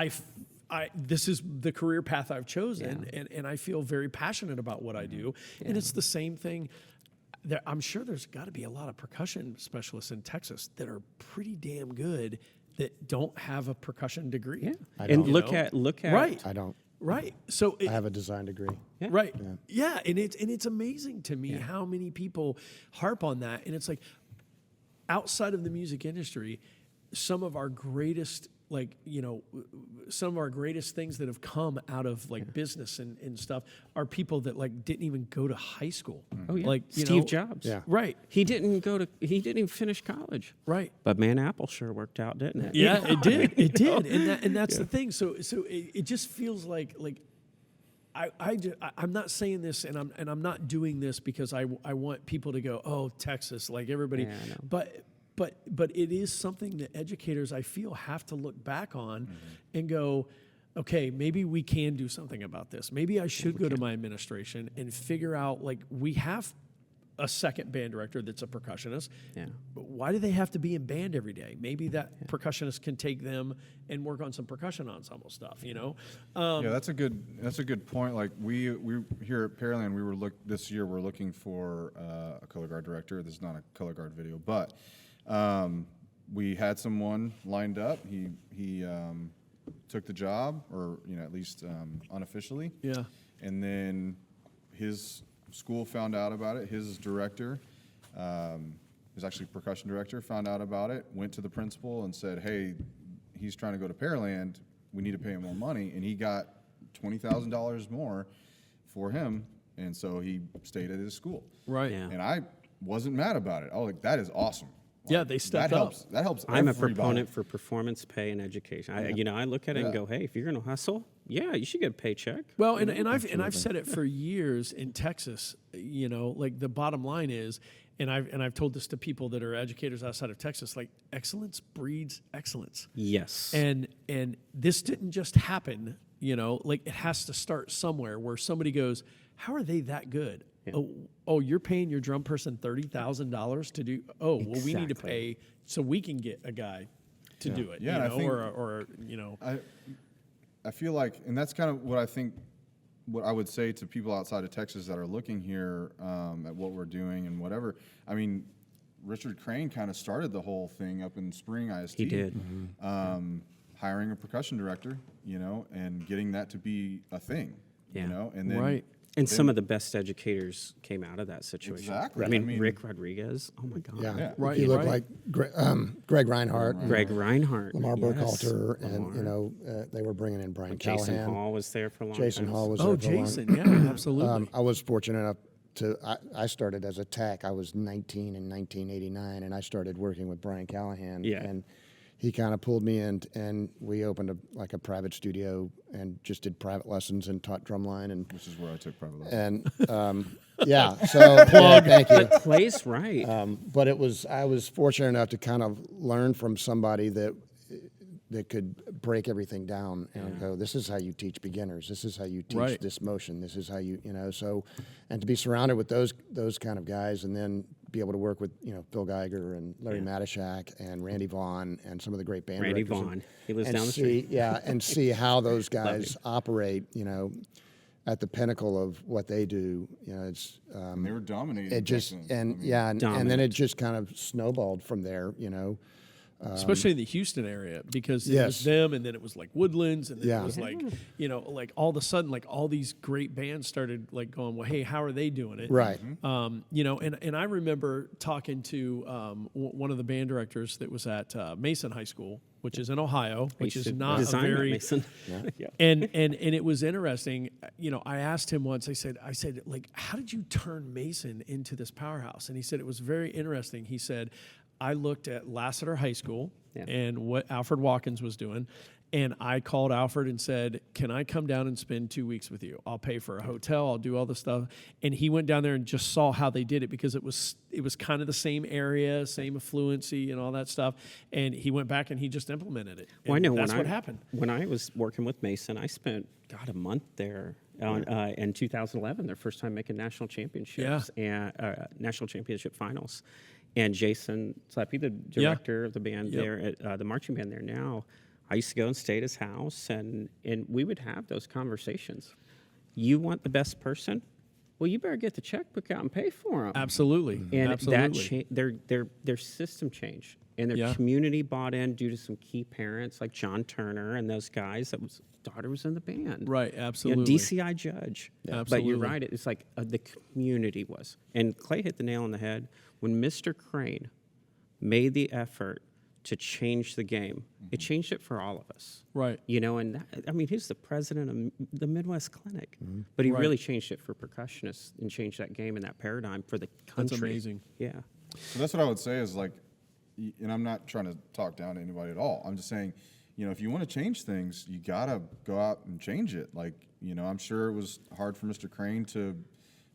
this is the career path I've chosen, and I feel very passionate about what I do. And it's the same thing. I'm sure there's got to be a lot of percussion specialists in Texas that are pretty damn good that don't have a percussion degree. Yeah. I And don't. look at Right. I don't. Right. So I have a design degree. right. Yeah. And it's amazing to me how many people harp on that. And it's like outside of the music industry, some of our greatest some of our greatest things that have come out of like business and stuff are people that like didn't even go to high school. Oh yeah, Like Steve Jobs. Yeah. Right. He didn't even finish college. Right. But man, Apple sure worked out, didn't it? Yeah, it did. It did. And that's the thing. So it just feels like I'm not saying this, and I'm not doing this because I want people to go, oh, Texas, like everybody. Yeah, I know. But it is something that educators, I feel, have to look back on and go, okay, maybe we can do something about this. Maybe I should go to my administration and figure out, like, we have a second band director that's a percussionist. Yeah. But why do they have to be in band every day? Maybe that percussionist can take them and work on some percussion ensemble stuff, you know? Yeah, that's a good point. Like we here at Pearland, this year we're looking for a color guard director. This is not a color guard video, but we had someone lined up. He took the job, or at least unofficially. Yeah. And then his school found out about it. His director, who's actually percussion director, found out about it. Went to the principal and said, "Hey, he's trying to go to Pearland. We need to pay him more money." And he got $20,000 more for him, and so he stayed at his school. Right. Yeah. And I wasn't mad about it. I was like, "That is awesome." Yeah, they stepped that up. That helps. I'm a everybody. proponent for performance pay in education. I look at it and go, hey, if you're going to hustle, you should get a paycheck. Well, and I've said it for years in Texas. Like the bottom line is, and I've told this to people that are educators outside of Texas. Like excellence breeds excellence. Yes. And this didn't just happen. Like it has to start somewhere where somebody goes, "How are they that good?" Yeah. Oh, you're paying your drum person $30,000 to do. Oh, well, we need to pay so we can get a guy to do it. Yeah, I think, I feel like, and that's kind of what I think. What I would say to people outside of Texas that are looking here at what we're doing and whatever. I mean, Richard Crane kind of started the whole thing up in Spring ISD. He did. Hiring a percussion director, and getting that to be a thing. Yeah. And then right. And some of the best educators came out of that situation. Exactly. I mean, I mean- Rick Rodriguez. Oh my God. Yeah, Right, If you look right. like Greg Reinhardt, Greg Reinhardt. Lamar yes. Burkhalter, and Lamar. you know they were bringing in Brian Jason Callahan. Hall was there for a long Jason time. Hall was Oh, there for a long- Jason, yeah, absolutely. I was fortunate enough to, I started as a tech. I was 19 in 1989, and I started working with Brian Callahan. Yeah. And he kind of pulled me in, and we opened a private studio and just did private lessons and taught drumline. And, Which is where I took private lessons. yeah, so yeah, thank you. But Clay's right. But I was fortunate enough to kind of learn from somebody that could break everything down and go, this is how you teach beginners. This is how you teach Right. this motion. This is how you know. So, and to be surrounded with those kind of guys, and then be able to work with Phil Geiger and Larry Matishak and Randy Vaughn and some of the great band Randy directors. Vaughn. He lives and down the see, street. Yeah, and see how those guys operate. At the pinnacle of what they do. It's. And they were dominating. It just back then. and I mean, yeah, and then Dominant. it just kind of snowballed from there. Especially in the Houston area, because it was Yes. them, and then it was like Woodlands, and then Yeah. it was like, like all of a sudden, like all these great bands started like going, well, hey, how are they doing it? Right. And I remember talking to one of the band directors that was at Mason High School, which is in Ohio, which He is should not a design that, very Mason. Yeah. and it was interesting. I asked him once. I said, like, how did you turn Mason into this powerhouse? And he said it was very interesting. He said, I looked at Lassiter High School and what Alfred Watkins was doing, and I called Alfred and said, "Can I come down and spend 2 weeks with you? I'll pay for a hotel. I'll do all the stuff." And he went down there and just saw how they did it, because it was kind of the same area, same affluency, and all that stuff. And he went back and he just implemented it. Well, I And know that's when what happened. When I was working with Mason, I spent a month there in 2011. Their first time making national championships and national championship finals. And Jason Sleppy, the director of the band there, at the marching band there now, I used to go and stay at his house, and we would have those conversations. You want the best person? Well, you better get the checkbook out and pay for them. Absolutely. And Absolutely. their system changed, and their community bought in due to some key parents like John Turner and those guys. Daughter was in the band, Right, absolutely. DCI judge. But you're Absolutely. right. It's like the community was, and Clay hit the nail on the head when Mr. Crane made the effort to change the game. It changed it for all of us. Right. And that, he's the president of the Midwest Clinic, but he Right. really changed it for percussionists and changed that game and that paradigm for the country. That's amazing. Yeah. So that's what I would say is like, and I'm not trying to talk down to anybody at all. I'm just saying, if you want to change things, you gotta go out and change it. Like, I'm sure it was hard for Mr. Crane to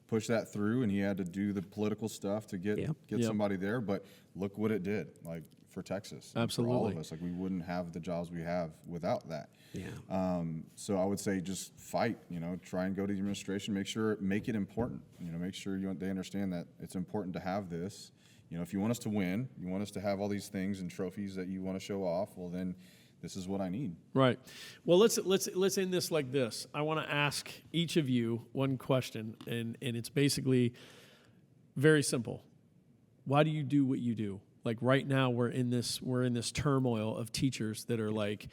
push that through, and he had to do the political stuff to get Yep. somebody there. But look what it did, like for Texas, and for all Absolutely. of us. Like, we wouldn't have the jobs we have without that. Yeah. So I would say just fight. Try and go to the administration. Make it important. Make sure they understand that it's important to have this. If you want us to win, you want us to have all these things and trophies that you want to show off. Well, then this is what I need. Right. Well, let's end this like this. I want to ask each of you one question, and it's basically very simple. Why do you do what you do? Like right now, we're in this turmoil of teachers that are like,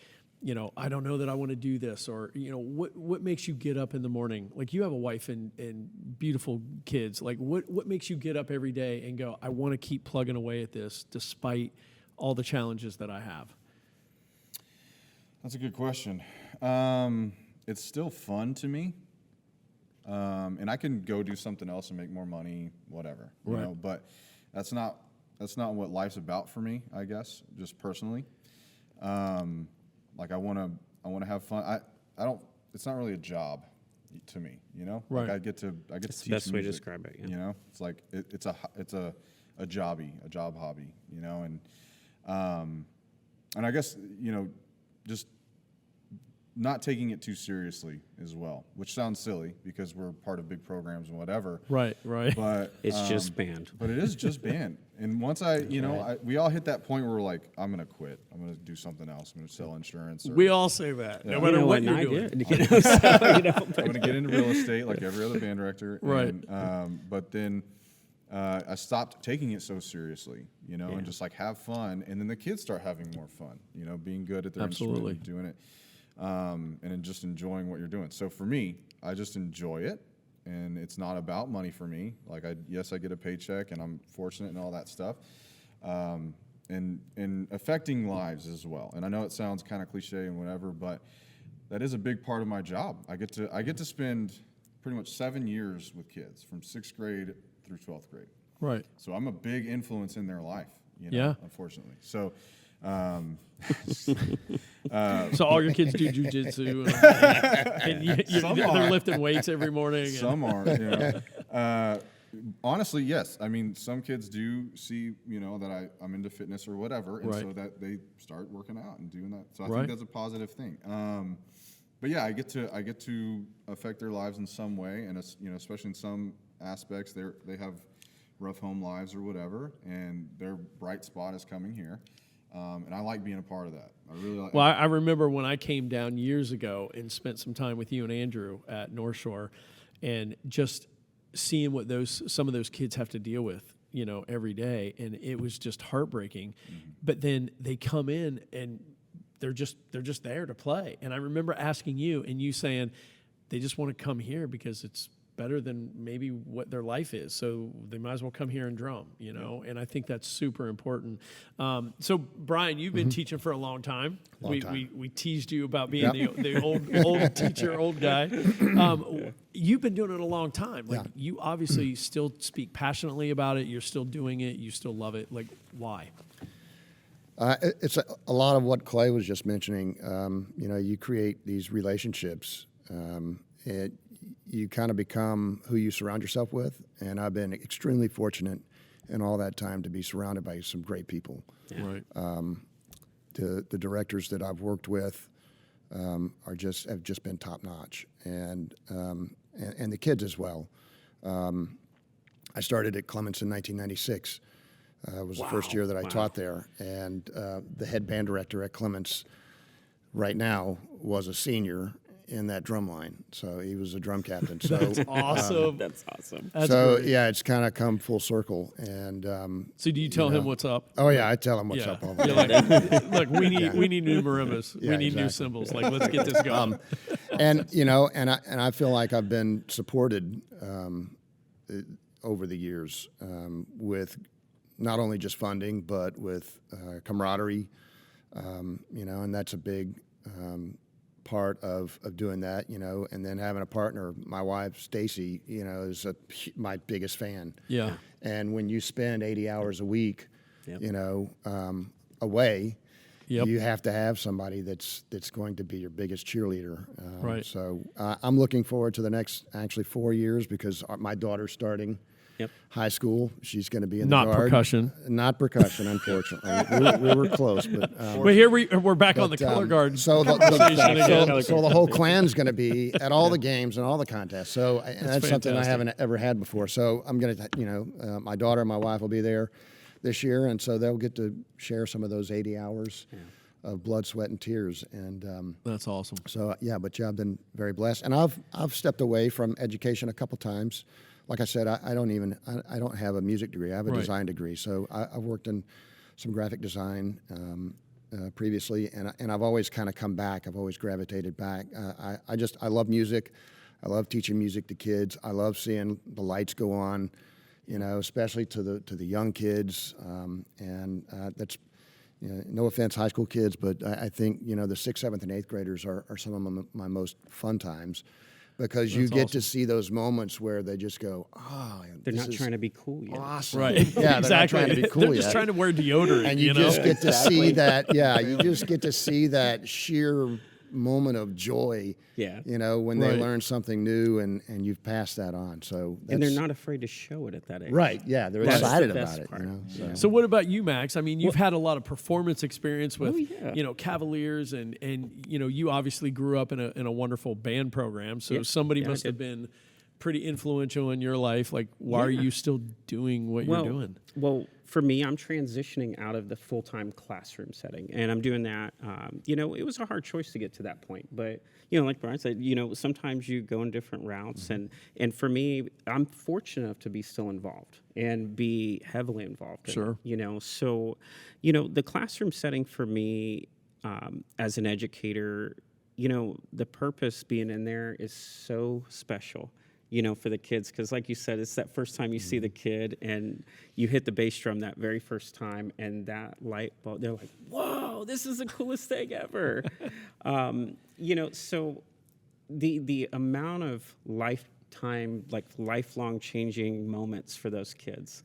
I don't know that I want to do this, or what makes you get up in the morning? Like, you have a wife and beautiful kids. Like, what makes you get up every day and go, I want to keep plugging away at this despite all the challenges that I have? That's a good question. It's still fun to me, and I can go do something else and make more money, whatever. Right. But that's not what life's about for me. I guess just personally. Like I want to have fun. I don't. It's not really a job to me. Right. Like I get to That's teach the best way to music, describe it. Yeah. It's like it's a job hobby. And I guess just not taking it too seriously as well, which sounds silly because we're part of big programs and whatever. Right. But It's just band. But it is just band. And once we all hit that point where we're like, I'm gonna quit. I'm gonna do something else. I'm gonna sell insurance. Or We all say that, no Yeah. matter what and you're I doing. did. So, I'm gonna get into real estate like every other band director. Right. And, but then I stopped taking it so seriously, and just like have fun. And then the kids start having more fun, being good at their Absolutely. instrument and doing it. And then just enjoying what you're doing. So for me, I just enjoy it, and it's not about money for me. Like, yes, I get a paycheck, and I'm fortunate and all that stuff, and affecting lives as well. And I know it sounds kind of cliche and whatever, but that is a big part of my job. I get to spend pretty much 7 years with kids from 6th grade through 12th grade. Right. So I'm a big influence in their life, you know, Yeah. unfortunately. So, So all your kids do jujitsu, and Some they're are. lifting weights every morning. And, some are, you know. Honestly, yes. I mean, some kids do see, you know, that I'm into fitness or whatever, and Right. so that they start working out and doing that. So I Right. think that's a positive thing. But yeah, I get to affect their lives in some way, and it's, you know, especially in some aspects, they have rough home lives or whatever, and their bright spot is coming here, and I like being a part of that. I really like. Well, I remember when I came down years ago and spent some time with you and Andrew at North Shore, and just seeing what some of those kids have to deal with, you know, every day, and it was just heartbreaking. Mm-hmm. But then they come in and they're just there to play. And I remember asking you, and you saying they just want to come here because it's better than maybe what their life is, so they might as well come here and drum, you know. And I think that's super important. So Bryan, you've been teaching for a long time. We teased you about being the old teacher, old guy. You've been doing it a long time. Like, you obviously still speak passionately about it. You're still doing it. You still love it. Like, why? It's a lot of what Clay was just mentioning. You know, you create these relationships. You kind of become who you surround yourself with, and I've been extremely fortunate in all that time to be surrounded by some great people. Yeah. Right. The directors that I've worked with have just been top notch, and the kids as well. I started at Clements in 1996. It was the first year that I taught there, and the head band director at Clements right now was a senior in that drum line, so he was a drum captain. So That's awesome. That's awesome. That's so great. yeah, it's kind of come full circle. And So do you tell him what's up? oh yeah, I tell him what's up all the You're time. like, look, we need new marimbas. Yeah, we need new exactly. cymbals. Like, let's get this going. And you know, and I feel like I've been supported over the years with not only just funding, but with camaraderie. You know, and that's a big part of doing that. You know, and then having a partner. My wife Stacy, you know, is my biggest fan. Yeah. And when you spend 80 hours a week, Yep. you know, away. Yep. You have to have somebody that's going to be your biggest cheerleader. Right. So I'm looking forward to the next actually 4 years because my daughter's starting high school. She's going to be in the Not Guard. percussion. Not percussion, unfortunately. we were close, but. But here we're back on the color guard. So the conversation again. so the whole clan's going to be at all the games and all the contests. So and that's something I fantastic. haven't ever had before. So I'm going to, you know, my daughter and my wife will be there this year, and so they'll get to share some of those 80 hours of blood, sweat, and tears. And That's awesome. so I've been very blessed, and I've stepped away from education a couple times. Like I said, I don't have a music degree. I have a Right. design degree. So I've worked in some graphic design previously, and I've always kind of come back. I've always gravitated back. I love music. I love teaching music to kids. I love seeing the lights go on, you know, especially to the young kids. And that's, you know, no offense, high school kids, but I think, you know, the 6th, 7th, and 8th graders are some of my most fun times. Because you That's get awesome. to see those moments where they just go, They're this not is trying to be cool yet. awesome. Right. Yeah, they're exactly. not trying to be cool They're just yet. trying to wear deodorant. And you know? just get to see that, you just get to see that sheer moment of joy, Yeah. you know, when Right. they learn something new and you've passed that on. So And they're that's- not afraid to show it at that age. right, yeah, they're That's the excited best about it, part. you know. So. So what about you, Max? I mean, you've had a lot of performance experience with, yeah. you know, Cavaliers, and you know, you obviously grew up in a wonderful band program. So somebody Yeah, I must have did. been pretty influential in your life. Like, why are you still doing what you're doing? Well, for me, I'm transitioning out of the full-time classroom setting, and I'm doing that. You know, it was a hard choice to get to that point, but you know, like Bryan said, you know, sometimes you go in different routes, and for me, I'm fortunate enough to be still involved and be heavily involved. in Sure. it, you know, so you know, the classroom setting for me as an educator, you know, the purpose being in there is so special. for the kids. Because like you said, it's that first time you see the kid and you hit the bass drum that very first time, and that light bulb, they're like, whoa, this is the coolest thing ever. So the amount of lifetime, like lifelong changing moments for those kids,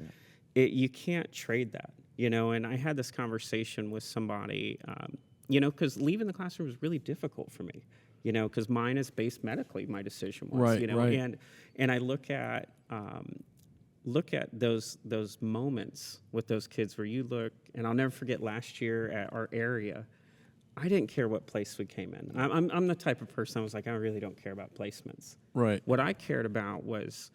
you can't trade that, and I had this conversation with somebody, because leaving the classroom was really difficult for me, because mine is based medically, my decision was, Right, right. and I look at those moments with those kids where you look, and I'll never forget last year at our area, I didn't care what place we came in. I'm the type of person I was like, I really don't care about placements. Right. What I cared about was,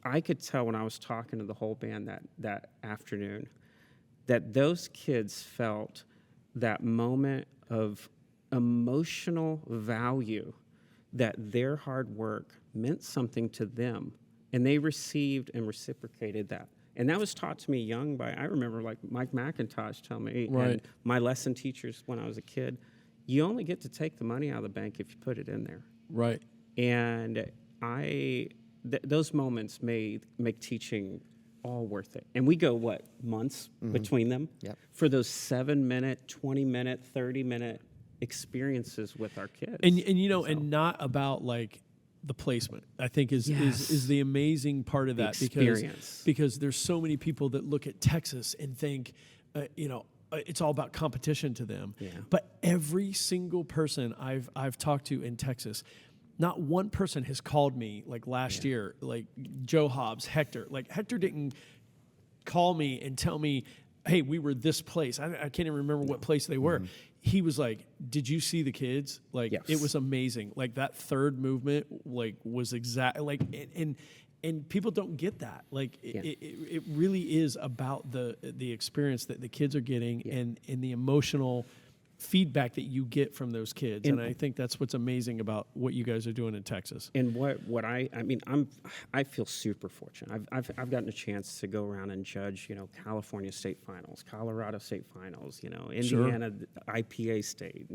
I could tell when I was talking to the whole band that afternoon that those kids felt that moment of emotional value, that their hard work meant something to them, and they received and reciprocated that. And that was taught to me young I remember like Mike McIntosh tell me, Right. and my lesson teachers when I was a kid, you only get to take the money out of the bank if you put it in there. Right. And those moments make teaching all worth it. And we go, months between them? Yep. For those 7-minute, 20-minute, 30-minute experiences with our kids. And and not about like the placement, I think is the amazing part of that, experience. because there's so many people that look at Texas and think, it's all about competition to them. Yeah. But every single person I've talked to in Texas, not one person has called me like last year, like Joe Hobbs, Hector. Like Hector didn't call me and tell me, hey, we were this place. I can't even remember what place they were. He was like, did you see the kids? Like, Yes. it was amazing. Like that third movement, like was exact. Like, and people don't get that. Like, it really is about the experience that the kids are getting and the emotional feedback that you get from those kids. And I think that's what's amazing about what you guys are doing in Texas. And I feel super fortunate. I've gotten a chance to go around and judge, California state finals, Colorado state finals, Indiana IPA state,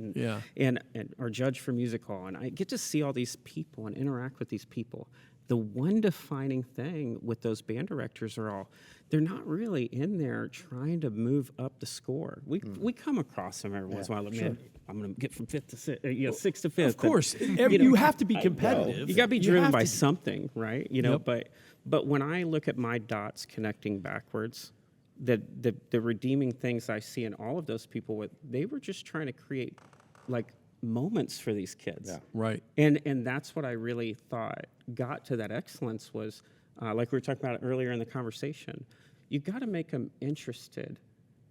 and or judge for music hall. And I get to see all these people and interact with these people. The one defining thing with those band directors they're not really in there trying to move up the score. We come across them every once in a while. Man, I'm going to get from fifth to sixth to fifth. Of course, you have to be competitive. You got to be driven by to something, right? But when I look at my dots connecting backwards, the redeeming things I see in all of those people, they were just trying to create like moments for these kids. Yeah. Right. And that's what I really thought got to that excellence was, like we were talking about earlier in the conversation, you got to make them interested.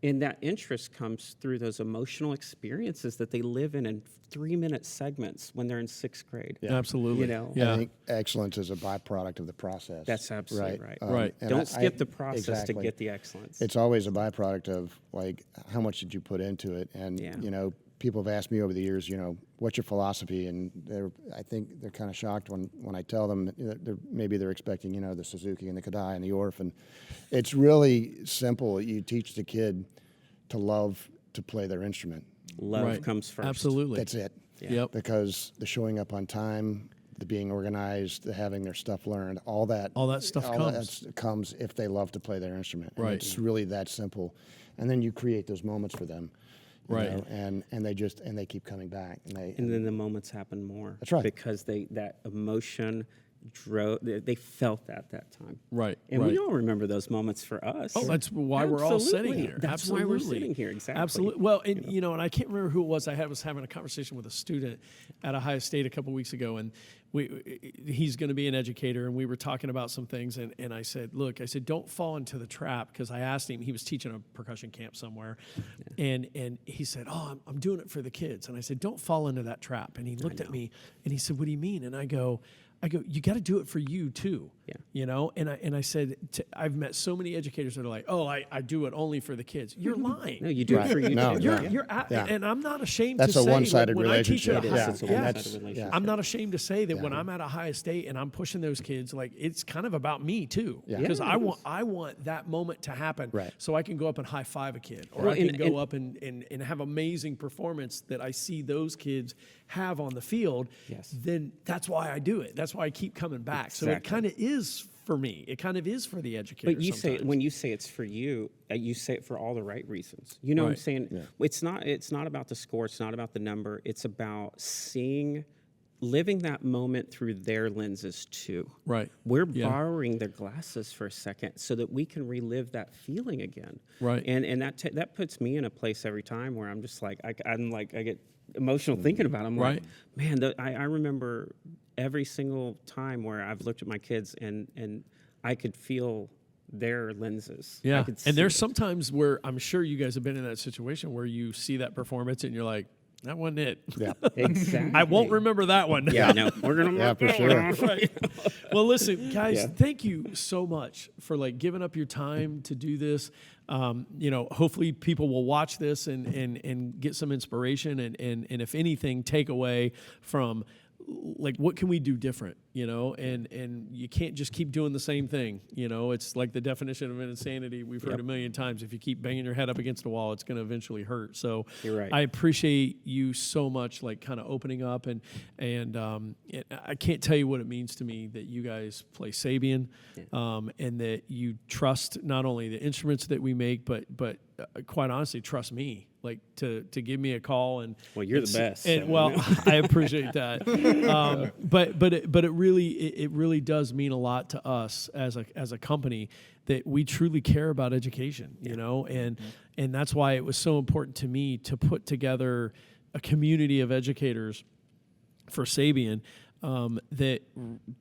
And that interest comes through those emotional experiences that they live in 3-minute segments when they're in 6th grade. Yeah. Absolutely. I think excellence is a byproduct of the process. That's absolutely right. Right. And Don't skip the process exactly. to get the excellence. It's always a byproduct of like how much did you put into it, and people have asked me over the years, what's your philosophy, and I think they're kind of shocked when I tell them that maybe they're expecting the Suzuki and the Kadai and the Orff, and it's really simple. You teach the kid to love to play their instrument. Love comes first. Absolutely. That's it. Yeah. Yep. Because the showing up on time, the being organized, the having their stuff learned, all that stuff comes if they love to play their instrument. And Right. it's really that simple. And then you create those moments for them. you Right. know, and they keep coming back. And then the moments happen more. That's right. Because that emotion they felt that time. Right. And right. we all remember those moments for us. Oh, that's why we're all sitting here. That's why we're sitting here, exactly. Absolutely. Well, and and I can't remember who it was. I was having a conversation with a student at Ohio State a couple weeks ago, and he's going to be an educator, and we were talking about some things, and I said, look, don't fall into the trap, because I asked him, he was teaching a percussion camp somewhere, and he said, I'm doing it for the kids, and I said, don't fall into that trap, and he looked at me, and he said, what do you mean? And I go, you got to do it for you too. Yeah. You know, and I said, I've met so many educators that are like, oh, I do it only for the kids. You're lying. No, you do it for you. No, too. You're and I'm not ashamed That's to a say one-sided when I teach at relationship. a high, It's a yeah, one-sided relationship. I'm not ashamed to say that when I'm at a high estate and I'm pushing those kids, like it's kind of about me too, because I want that moment to happen, Right. so I can go up and high five a kid, or Well, I can and- go and- up and have amazing performance that I see those kids have on the field. Yes. Then that's why I do it. That's why I keep coming back. So it Exactly. kind of is for me. It kind of is for the educator. But you say sometimes. when you say it's for you say it for all the right reasons. You know what I'm Right. saying? It's not about the score. It's not about the number. It's about living that moment through their lenses too. Right. We're Yeah. borrowing their glasses for a second so that we can relive that feeling again. Right. And that puts me in a place every time where I'm just like I get emotional thinking about it. I'm Right. like, man, I remember every single time where I've looked at my kids and I could feel their lenses. Yeah, I could and there's see it. sometimes where I'm sure you guys have been in that situation where you see that performance and you're like, that wasn't it. Yeah. Exactly. I won't remember that one. Yeah, no, we're gonna Yeah, mark for that sure. one off. Right. Well, listen, guys, Yeah. thank you so much for like giving up your time to do this. You know, hopefully people will watch this and get some inspiration and if anything, take away from like what can we do different, you know, and you can't just keep doing the same thing. You know, it's like the definition of insanity we've heard a million times. If you keep banging your head up against the wall, it's going to eventually hurt. So You're right. I appreciate you so much, like kind of opening up and I can't tell you what it means to me that you guys play Sabian, and that you trust not only the instruments that we make, but quite honestly trust me, like to give me a call and Well, you're the best, And so, well, you know. I appreciate that. But it really does mean a lot to us as a company that we truly care about education, you know, and that's why it was so important to me to put together a community of educators for Sabian that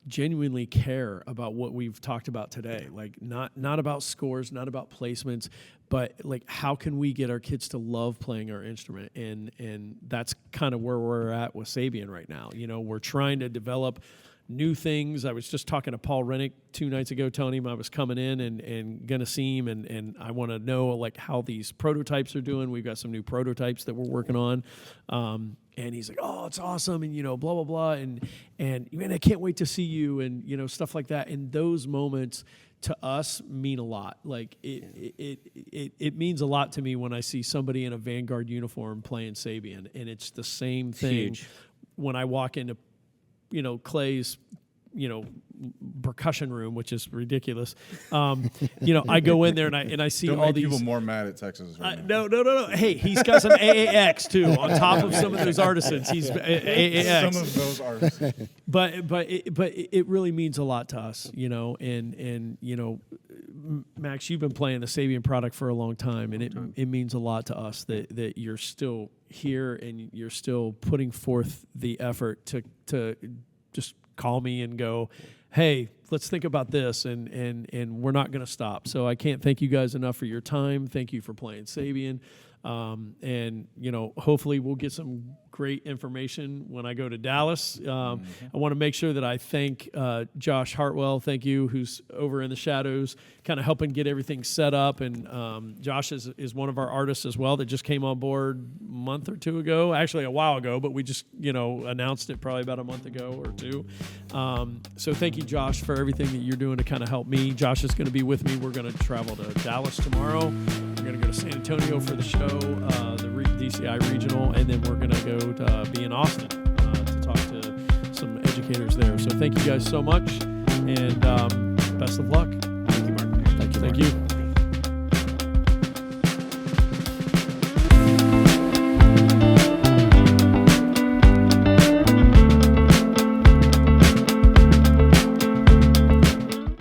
genuinely care about what we've talked about today. Like not about scores, not about placements, but like how can we get our kids to love playing our instrument? And that's kind of where we're at with Sabian right now. You know, we're trying to develop new things. I was just talking to Paul Rennick 2 nights ago, telling him I was coming in and going to see him, and I want to know like how these prototypes are doing. We've got some new prototypes that we're working on. And he's like, oh, it's awesome, and, you know, blah, blah, blah, and man, I can't wait to see you, and, you know, stuff like that. And those moments to us mean a lot. Like, it means a lot to me when I see somebody in a Vanguard uniform playing Sabian, and it's the same thing Huge. when I walk into, you know, Clay's, you know, percussion room, which is ridiculous. You know, I go in there and I see Don't all make these. people more mad at Texas right now. No. Hey, he's got some AAX too on top of some of those artisans. He's AAX. Some of those are. But it really means a lot to us, you know, and you know, Max, you've been playing the Sabian product for a long time, and it means a lot to us that you're still here and you're still putting forth the effort to just call me and go, hey, let's think about this, and we're not going to stop. So I can't thank you guys enough for your time. Thank you for playing Sabian. And, you know, hopefully we'll get some great information when I go to Dallas. I want to make sure that I thank Josh Hartwell, thank you, who's over in the shadows, kind of helping get everything set up. And Josh is one of our artists as well that just came on board a month or two ago, actually a while ago, but we just, you know, announced it probably about a month ago or two. So thank you, Josh, for everything that you're doing to kind of help me. Josh is going to be with me. We're going to travel to Dallas tomorrow. We're going to go to San Antonio for the show, the DCI regional, and then we're going to go to be in Austin to talk to some educators there. So thank you guys so much, and best of luck. Thank you, Mark. Thank you.